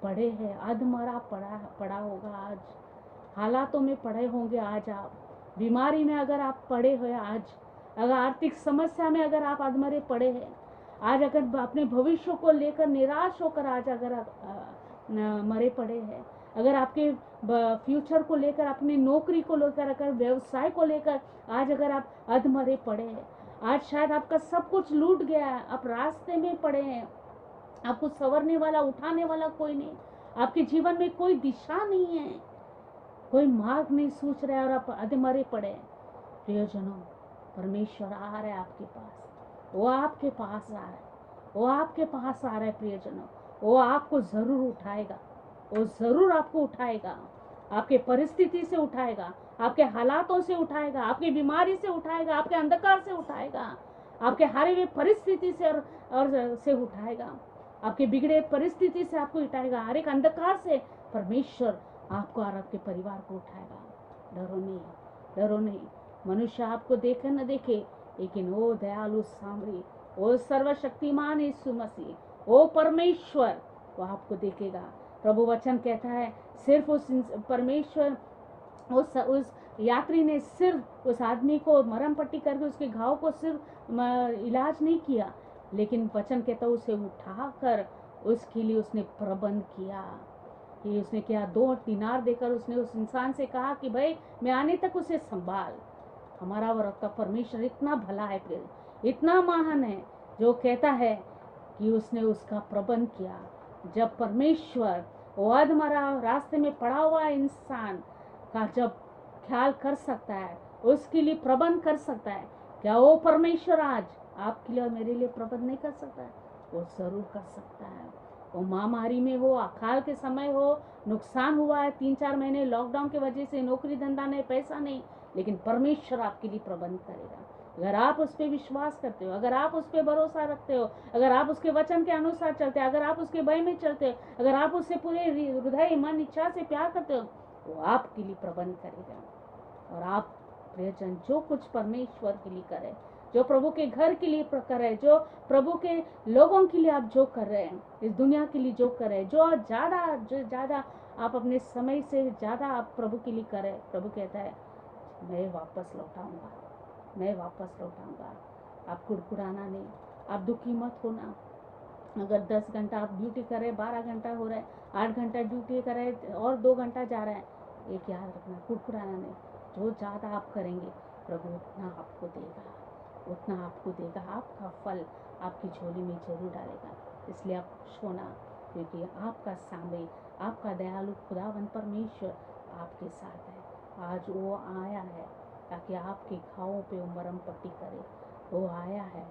पड़े हैं, अधमरा पड़ा होगा, आज हालातों में पड़े होंगे, आज आप बीमारी में अगर आप पड़े हुए, आज अगर आर्थिक समस्या में अगर आप अधमरे पड़े हैं, आज अगर अपने भविष्य को लेकर निराश होकर आज अगर आप मरे पड़े हैं, अगर आपके फ्यूचर को लेकर, अपनी नौकरी को लेकर, अगर व्यवसाय को लेकर आज अगर आप अधमरे पड़े हैं, आज शायद आपका सब कुछ लूट गया है, आप रास्ते में पड़े हैं, आपको संवरने वाला, उठाने वाला कोई नहीं, आपके जीवन में कोई दिशा नहीं है, कोई मार्ग नहीं सूझ रहा है और आप अधमरे पड़े हैं। प्रियजनों, परमेश्वर आ रहा है आपके पास, वो आपके पास आ रहा है, वो आपके पास आ रहा है प्रियजनों, वो आपको ज़रूर उठाएगा, वो ज़रूर आपको उठाएगा, आपके परिस्थिति से उठाएगा, आपके हालातों से उठाएगा, आपकी बीमारी से उठाएगा, आपके अंधकार से उठाएगा, आपके हारे हुए परिस्थिति से और से उठाएगा, आपके बिगड़े परिस्थिति से आपको उठाएगा, हर एक अंधकार से परमेश्वर आपको और आपके परिवार को उठाएगा। डरो नहीं, डरो नहीं। मनुष्य आपको देखे न देखे, लेकिन वो दयालु सामरी, वो सर्वशक्तिमान यीशु मसीह, वो परमेश्वर, वो आपको देखेगा। प्रभु वचन कहता है, सिर्फ उस परमेश्वर उस यात्री ने सिर्फ उस आदमी को मरहम पट्टी करके उसके घाव को सिर्फ इलाज नहीं किया, लेकिन वचन कहता है उसे उठाकर उसके लिए उसने प्रबंध किया। कि उसने क्या 2 दिनार देकर उसने उस इंसान से कहा कि भाई मैं आने तक उसे संभाल। हमारा और आपका परमेश्वर इतना भला है, इतना महान है, जो कहता है कि उसने उसका प्रबंध किया। जब परमेश्वर वो अधमरा रास्ते में पड़ा हुआ इंसान का जब ख्याल कर सकता है, उसके लिए प्रबंध कर सकता है, क्या वो परमेश्वर आज आपके लिए और मेरे लिए प्रबंध नहीं कर सकता है? वो ज़रूर कर सकता है। वो महामारी में हो, अकाल के समय हो, नुकसान हुआ है 3-4 महीने लॉकडाउन की वजह से, नौकरी धंधा नहीं, पैसा नहीं, लेकिन परमेश्वर आपके लिए प्रबंध करेगा। अगर आप उस पर विश्वास करते हो, अगर आप उस पर भरोसा रखते हो, अगर आप उसके वचन के अनुसार चलते हो, अगर आप उसके भय में चलते हो, अगर आप उससे पूरे हृदय मन इच्छा से प्यार करते हो, वो आपके लिए प्रबंध करेगा। और आप प्रियजन जो कुछ परमेश्वर के लिए करे, जो प्रभु के घर के लिए कर रहे हैं, जो प्रभु के लोगों के लिए आप जो कर रहे हैं, इस दुनिया के लिए जो कर रहे हैं, जो ज़्यादा आप अपने समय से ज़्यादा आप प्रभु के लिए करें, प्रभु कहता है मैं वापस लौटाऊंगा, मैं वापस लौटाऊंगा। आप कुड़कुड़ाना नहीं, आप दुखी मत होना। अगर 10 घंटा आप ड्यूटी कर रहे हैं, 12 घंटा हो रहा है, 8 घंटा ड्यूटी कर रहे हैं और 2 घंटा जा रहा है, एक याद रखना, कुड़कुड़ाना नहीं। जो ज़्यादा आप करेंगे प्रभु उतना आपको देगा, उतना आपको देगा, आपका फल आपकी झोली में जरूर डालेगा। इसलिए आप खुश होना, क्योंकि आपका सामने आपका दयालु खुदावन परमेश्वर आपके साथ है। आज वो आया है ताकि आपके घावों पे वो मरहम पट्टी करे। वो आया है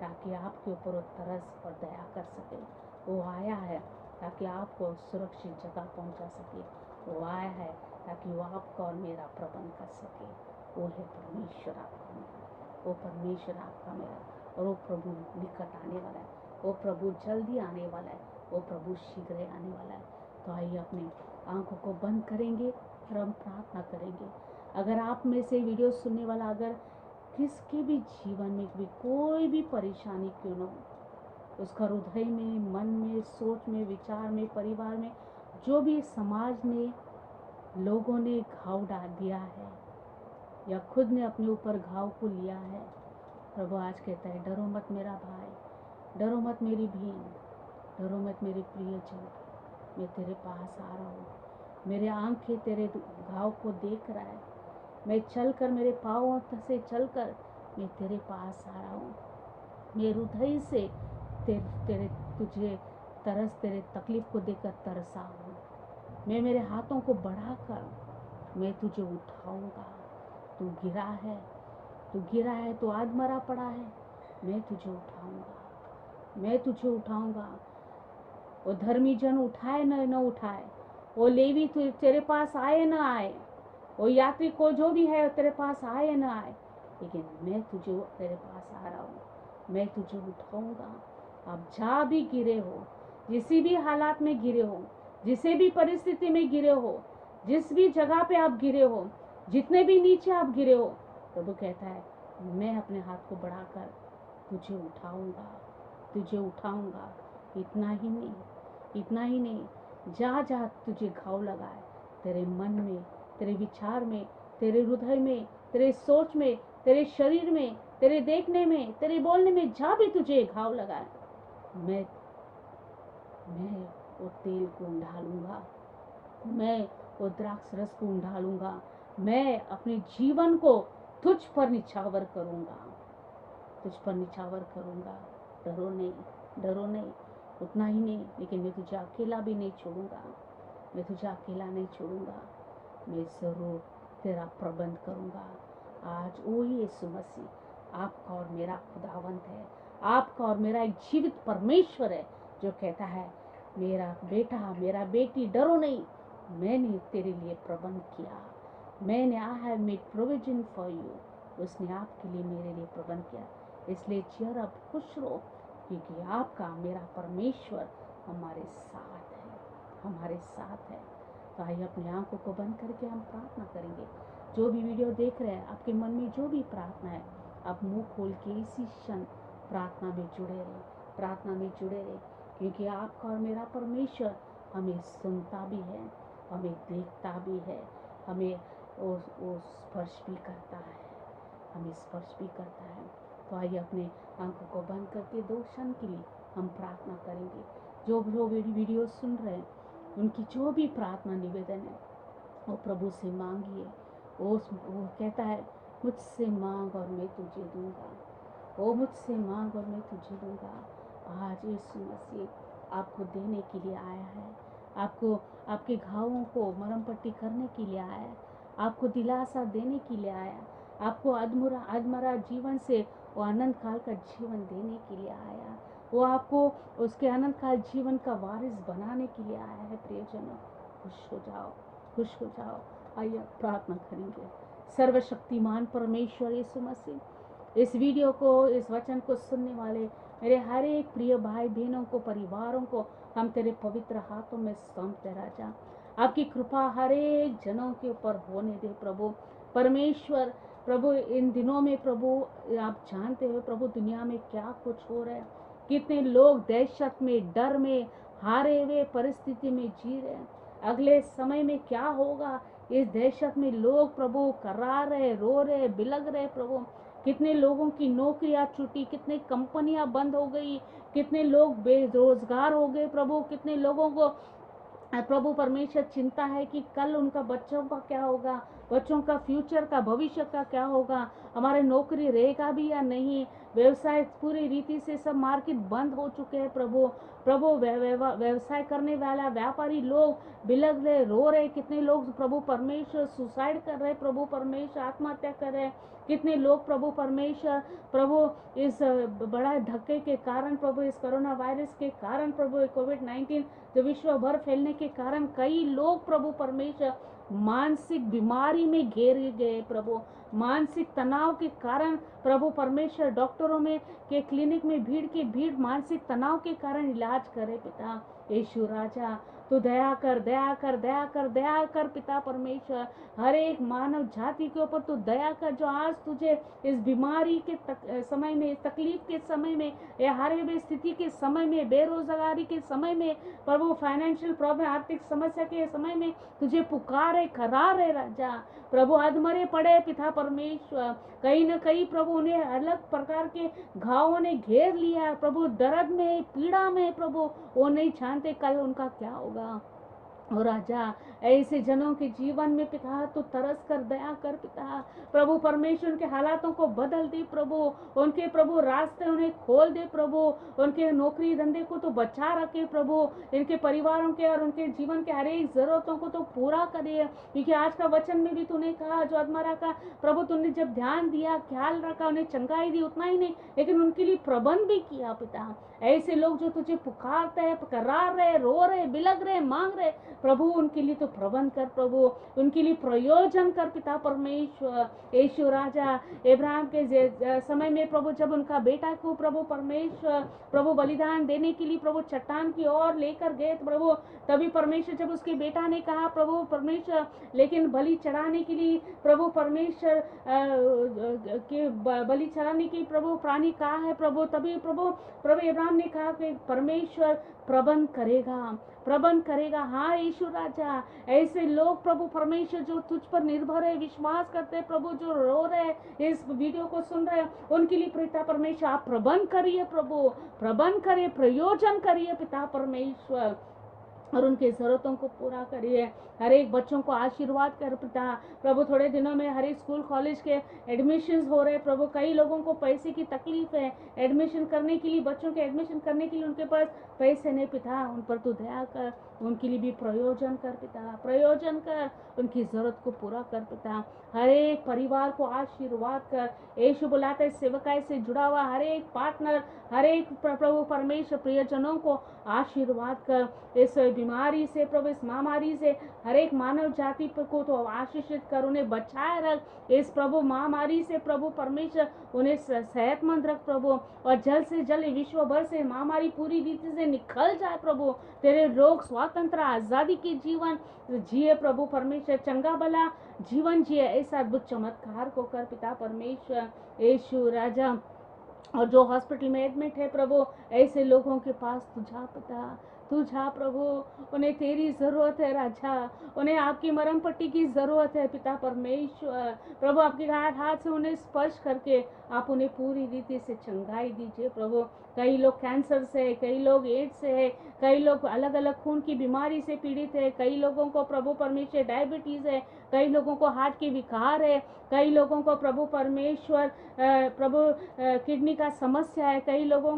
ताकि आपके ऊपर वो तरस और दया कर सके। वो आया है ताकि आपको सुरक्षित जगह पहुंचा सके। वो आया है ताकि वो आपका और मेरा प्रबंध कर सके। वो है परमेश्वर आपका मेरा, वो परमेश्वर आपका मेरा, और वो प्रभु निकट आने वाला है, वो प्रभु जल्दी आने वाला है, वो प्रभु शीघ्र आने वाला है। तो आइए अपनी आंखों को बंद करेंगे और हम प्रार्थना करेंगे। अगर आप में से वीडियो सुनने वाला अगर किसके भी जीवन में भी कोई भी परेशानी क्यों न हो, उसका हृदय में, मन में, सोच में, विचार में, परिवार में जो भी समाज ने लोगों ने घाव डाल दिया है या खुद ने अपने ऊपर घाव को लिया है, प्रभु आज कहता है डरो मत मेरा भाई, डरो मत मेरी बहन, डरो मत मेरे प्रियजन, मैं तेरे पास आ रहा हूँ। मेरे आंखें तेरे घाव को देख रहा है, मैं चलकर मेरे पाँवों से चलकर मैं तेरे पास आ रहा हूँ। मैं हृदय से तेरे तुझे तेरे तकलीफ को देखकर तरसा हूँ। मैं मेरे हाथों को बढ़ाकर मैं तुझे उठाऊंगा। तू गिरा है, तू आधमरा पड़ा है, मैं तुझे उठाऊंगा। वो धर्मी जन उठाए न उठाए, वो लेवी तेरे पास आए न आए, वो यात्री को जो भी है तेरे पास आए न आए, लेकिन मैं तुझे तेरे पास आ रहा हूँ, मैं तुझे उठाऊंगा। आप जहाँ भी गिरे हो, जिसी भी हालात में गिरे हो, जिसे भी परिस्थिति में गिरे हो, जिस भी जगह पे आप गिरे हो, जितने भी नीचे आप गिरे हो, प्रभु कहता है मैं अपने हाथ को बढ़ाकर तुझे उठाऊंगा। इतना ही नहीं, जहाँ जहाँ तुझे घाव लगा है, तेरे मन में, तेरे विचार में, तेरे हृदय में, तेरे सोच में, तेरे शरीर में, तेरे देखने में, तेरे बोलने में, जहाँ भी तुझे घाव लगा है, मैं वो तेल को ढालूंगा, मैं वो द्राक्ष रस को ढालूंगा, मैं अपने जीवन को तुझ पर निछावर करूंगा। डरो नहीं। उतना ही नहीं, लेकिन मैं तुझे अकेला नहीं छोड़ूंगा। मैं जरूर तेरा प्रबंध करूंगा। आज वो यीशु मसीह आपका और मेरा खुदावंत है, आपका और मेरा एक जीवित परमेश्वर है, जो कहता है मेरा बेटा, मेरा बेटी, डरो नहीं, मैंने तेरे लिए प्रबंध किया, मैंने I have made provision for you, उसने आपके लिए मेरे लिए प्रबंध किया। इसलिए चीयर अप, खुश रहो, क्योंकि आपका मेरा परमेश्वर हमारे साथ है। तो आइए अपनी आंखों को बंद करके हम प्रार्थना करेंगे। जो भी वीडियो देख रहे हैं, आपके मन में जो भी प्रार्थना है, आप मुंह खोल के इसी क्षण प्रार्थना में जुड़े रहे, क्योंकि आपका और मेरा परमेश्वर हमें सुनता भी है, हमें देखता भी है, हमें वो स्पर्श भी करता है। तो आइए अपने आंखों को बंद करके 2 क्षण के लिए हम प्रार्थना करेंगे। जो वीडियो सुन रहे हैं, उनकी जो भी प्रार्थना निवेदन है, वो प्रभु से मांगिए। वो कहता है मुझसे मांग और मैं तुझे दूंगा। आज यीशु मसीह आपको देने के लिए आया है, आपको आपके घावों को मरहम पट्टी करने के लिए आया है, आपको दिलासा देने के लिए आया है, आपको अधमरा जीवन से वो अनंत काल का जीवन देने के लिए आया, वो आपको उसके अनंत काल जीवन का वारिस बनाने के लिए आया है। प्रियजनों, खुश हो जाओ। आइए प्रार्थना करेंगे। सर्वशक्तिमान परमेश्वर यीशु मसीह, इस वीडियो को, इस वचन को सुनने वाले मेरे हर एक प्रिय भाई बहनों को, परिवारों को हम तेरे पवित्र हाथों में सौंपते राजा। आपकी कृपा हर एक जनों के ऊपर होने दे प्रभु परमेश्वर। प्रभु इन दिनों में प्रभु आप जानते हो प्रभु दुनिया में क्या कुछ हो रहा है, कितने लोग दहशत में, डर में, हारे हुए परिस्थिति में जी रहे हैं। अगले समय में क्या होगा, इस दहशत में लोग प्रभु कर्रा रहे, रो रहे, बिलग रहे प्रभु। कितने लोगों की नौकरियां छूटी, कितने कंपनियां बंद हो गई, कितने लोग बेरोजगार हो गए प्रभु। कितने लोगों को प्रभु परमेश्वर चिंता है कि कल उनका बच्चों का क्या होगा, बच्चों का फ्यूचर का, भविष्य का क्या होगा, हमारे नौकरी रहेगा भी या नहीं। व्यवसाय पूरी रीति से सब मार्केट बंद हो चुके हैं प्रभु। व्यवसाय करने वाला व्यापारी लोग बिलग रहे, रो रहे। कितने लोग प्रभु परमेश्वर सुसाइड कर रहे, प्रभु परमेश्वर आत्महत्या कर रहे। कितने लोग प्रभु परमेश्वर प्रभु इस बड़ा धक्के के कारण, प्रभु इस कोरोना वायरस के कारण, प्रभु कोविड-19 जो विश्व भर फैलने के कारण कई लोग प्रभु परमेश्वर मानसिक बीमारी में घेरे गए प्रभु। मानसिक तनाव के कारण प्रभु परमेश्वर डॉक्टरों में के क्लिनिक में भीड़ मानसिक तनाव के कारण इलाज करे पिता यीशु राजा। तू दया कर, दया कर, दया कर, दया कर पिता परमेश्वर। हर एक मानव जाति के ऊपर तू दया कर, जो आज तुझे इस बीमारी के समय में, तकलीफ के समय में, या हर वे स्थिति के समय में, बेरोजगारी के समय में, प्रभु फाइनेंशियल प्रॉब्लम, आर्थिक समस्या के समय में तुझे पुकारे, करारे राजा। प्रभु अधमरे पड़े पिता परमेश्वर, कहीं न कहीं प्रभु उन्हें अलग प्रकार के घावों ने घेर लिया प्रभु, दर्द में, पीड़ा में प्रभु, वो नहीं जानते कल उनका क्या होगा। और राजा ऐसे जनों के जीवन में पिता तो तरस कर, दया कर पिता। प्रभु परमेश्वर के हालातों को बदल दे प्रभु, उनके प्रभु रास्ते उन्हें खोल दे प्रभु, उनके नौकरी धंधे को तो बचा रखे प्रभु, इनके परिवारों के और उनके जीवन के हर एक जरूरतों को तो पूरा करे। क्योंकि आज का वचन में भी तूने कहा, जो अधमरा का प्रभु तूने जब ध्यान दिया, ख्याल रखा, उन्हें चंगाई दी, उतना ही नहीं लेकिन उनके लिए प्रबंध भी किया पिता। ऐसे लोग जो तुझे पुकारते हैं, करार रहे, रो रहे, बिलग रहे, मांग रहे प्रभु, उनके लिए तो प्रबंध कर प्रभु, उनके लिए प्रयोजन कर पिता परमेश्वर। यीशु राजा इब्राहिम के समय में प्रभु, जब उनका बेटा को प्रभु परमेश्वर प्रभु बलिदान देने के लिए प्रभु चट्टान की ओर लेकर गए प्रभु, तभी परमेश्वर जब उसके बेटा ने कहा प्रभु परमेश्वर, लेकिन बलि चढ़ाने के लिए प्रभु परमेश्वर के बलि चढ़ाने की प्रभु प्राणी कहा है प्रभु, तभी प्रभु इब्राहिम ने कहा कि परमेश्वर प्रबंध करेगा, प्रबंध करेगा। हाँ यीशु राजा, ऐसे लोग प्रभु परमेश्वर जो तुझ पर निर्भर है, विश्वास करते हैं प्रभु, जो रो रहे, इस वीडियो को सुन रहे हैं, उनके लिए पिता परमेश्वर आप प्रबंध करिए प्रभु, प्रबंध करिए, प्रयोजन करिए पिता परमेश्वर, और उनके ज़रूरतों को पूरा करिए। हर एक बच्चों को आशीर्वाद कर पिता प्रभु। थोड़े दिनों में हर एक स्कूल कॉलेज के एडमिशन्स हो रहे प्रभु, कई लोगों को पैसे की तकलीफ है, एडमिशन करने के लिए, बच्चों के एडमिशन करने के लिए उनके पास पैसे नहीं पिता, उन पर तू दया कर, उनके लिए भी प्रयोजन कर पिता, प्रयोजन कर, उनकी ज़रूरत को पूरा कर पिता। हर एक परिवार को आशीर्वाद कर। यीशु बुलाते सेवकाई से जुड़ा हुआ हर एक पार्टनर, हर एक प्रभु परमेश्वर प्रियजनों को आशीर्वाद कर। इस बीमारी से प्रभु, इस महामारी से हर एक मानव जाति को तो आशीषित कर, उन्हें बचाए रख इस प्रभु महामारी से प्रभु परमेश्वर, उन्हें सेहतमंद रख प्रभु, और जल्द से जल्द विश्व भर से महामारी पूरी रीति से निकल जाए प्रभु। तेरे लोग स्वतंत्र आज़ादी के जीवन जिए प्रभु परमेश्वर, चंगा भला जीवन जिए, ऐसा अद्भुत चमत्कार को कर पिता परमेश्वर। यीशु राजा, और जो हॉस्पिटल में एडमिट है प्रभु, ऐसे लोगों के पास तू जा पिता, तू जा प्रभु, उन्हें तेरी ज़रूरत है राजा, उन्हें आपकी मरम पट्टी की ज़रूरत है पिता परमेश्वर। प्रभु आपके हाथ से उन्हें स्पर्श करके आप उन्हें पूरी रीति से चंगाई दीजिए प्रभु। कई लोग कैंसर से है, कई लोग एड्स से है, कई लोग अलग अलग खून की बीमारी से पीड़ित है, कई लोगों को प्रभु परमेश्वर डायबिटीज़ है, कई लोगों को हार्ट के विकार है, कई लोगों को प्रभु परमेश्वर प्रभु किडनी का समस्या है, कई लोगों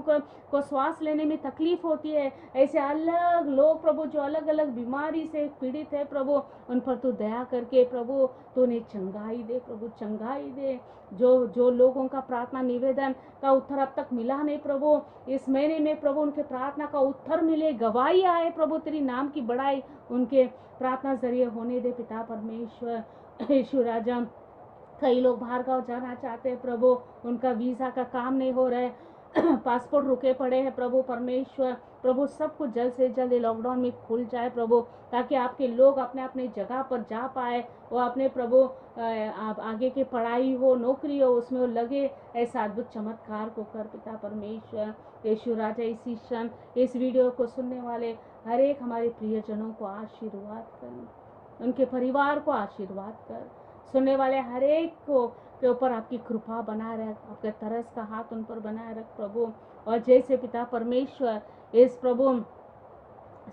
को श्वास लेने में तकलीफ होती है। ऐसे अलग लोग प्रभु जो अलग अलग बीमारी से पीड़ित है प्रभु, उन पर तू दया करके प्रभु तो उन्हें चंगाई दे प्रभु, चंगाई दे। जो लोगों का प्रार्थना निवेदन का उत्तर अब तक मिला नहीं प्रभु, इस महीने में प्रभु उनके प्रार्थना का उत्तर मिले, गवाही आए प्रभु, तेरी नाम की बड़ाई उनके प्रार्थना जरिए होने दे पिता परमेश्वर। यीशु राजा, कई लोग बाहर गाँव जाना चाहते हैं प्रभु, उनका वीज़ा का काम नहीं हो रहा है, पासपोर्ट रुके पड़े हैं प्रभु परमेश्वर। प्रभु सब कुछ जल्द से जल्द लॉकडाउन में खुल जाए प्रभु, ताकि आपके लोग अपने अपने जगह पर जा पाए, वो अपने प्रभु आप आगे की पढ़ाई हो, नौकरी हो, उसमें वो लगे। ऐसा अद्भुत चमत्कार को कर पिता परमेश्वर। यीशु राजा, इसी क्षण इस वीडियो को सुनने वाले हर एक हमारे प्रियजनों को आशीर्वाद कर, उनके परिवार को आशीर्वाद कर, सुनने वाले हर एक को के ऊपर आपकी कृपा बनाए रख, आपके तरस का हाथ उन पर बनाए रख प्रभु। और जैसे पिता परमेश्वर इस प्रभु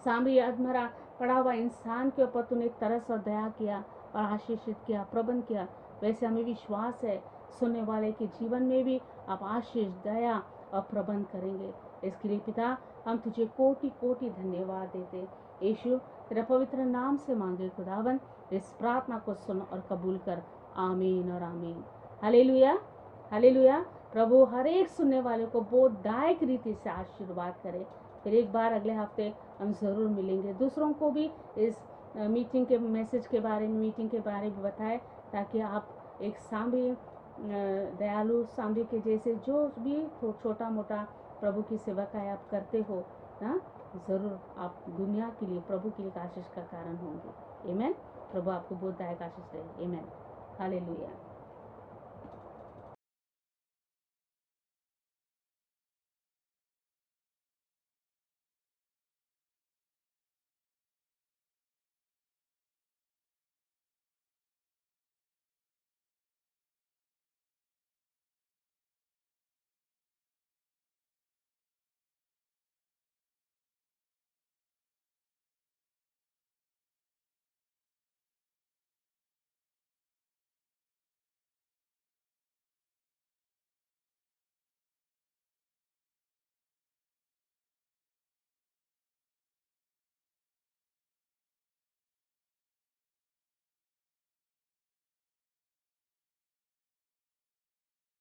सामरी अधमरा पड़ा हुआ इंसान के ऊपर तूने तरस और दया किया और आशीषित किया, प्रबंध किया, वैसे हमें विश्वास है सुनने वाले के जीवन में भी आप आशीष, दया और प्रबंध करेंगे। इसके लिए पिता हम तुझे कोटि कोटि धन्यवाद देते। यीशु तेरे पवित्र नाम से मांगे खुदावन, इस प्रार्थना को सुन और कबूल कर। आमीन और आमीन। Hallelujah, hallelujah. प्रभु हर एक सुनने वाले को बोधदायक रीति से आशीर्वाद करे। फिर एक बार अगले हफ्ते हम ज़रूर मिलेंगे। दूसरों को भी इस मीटिंग के मैसेज के बारे में, मीटिंग के बारे में बताएं, ताकि आप एक सांबी दयालु सांबी के जैसे जो भी छोटा मोटा प्रभु की सेवा का आप करते हो ना, ज़रूर आप दुनिया के लिए, प्रभु के लिए आशीष का कारण होंगे। आमीन। प्रभु आपको बहुत दायक आशीष दे। आमीन। हालेलुया।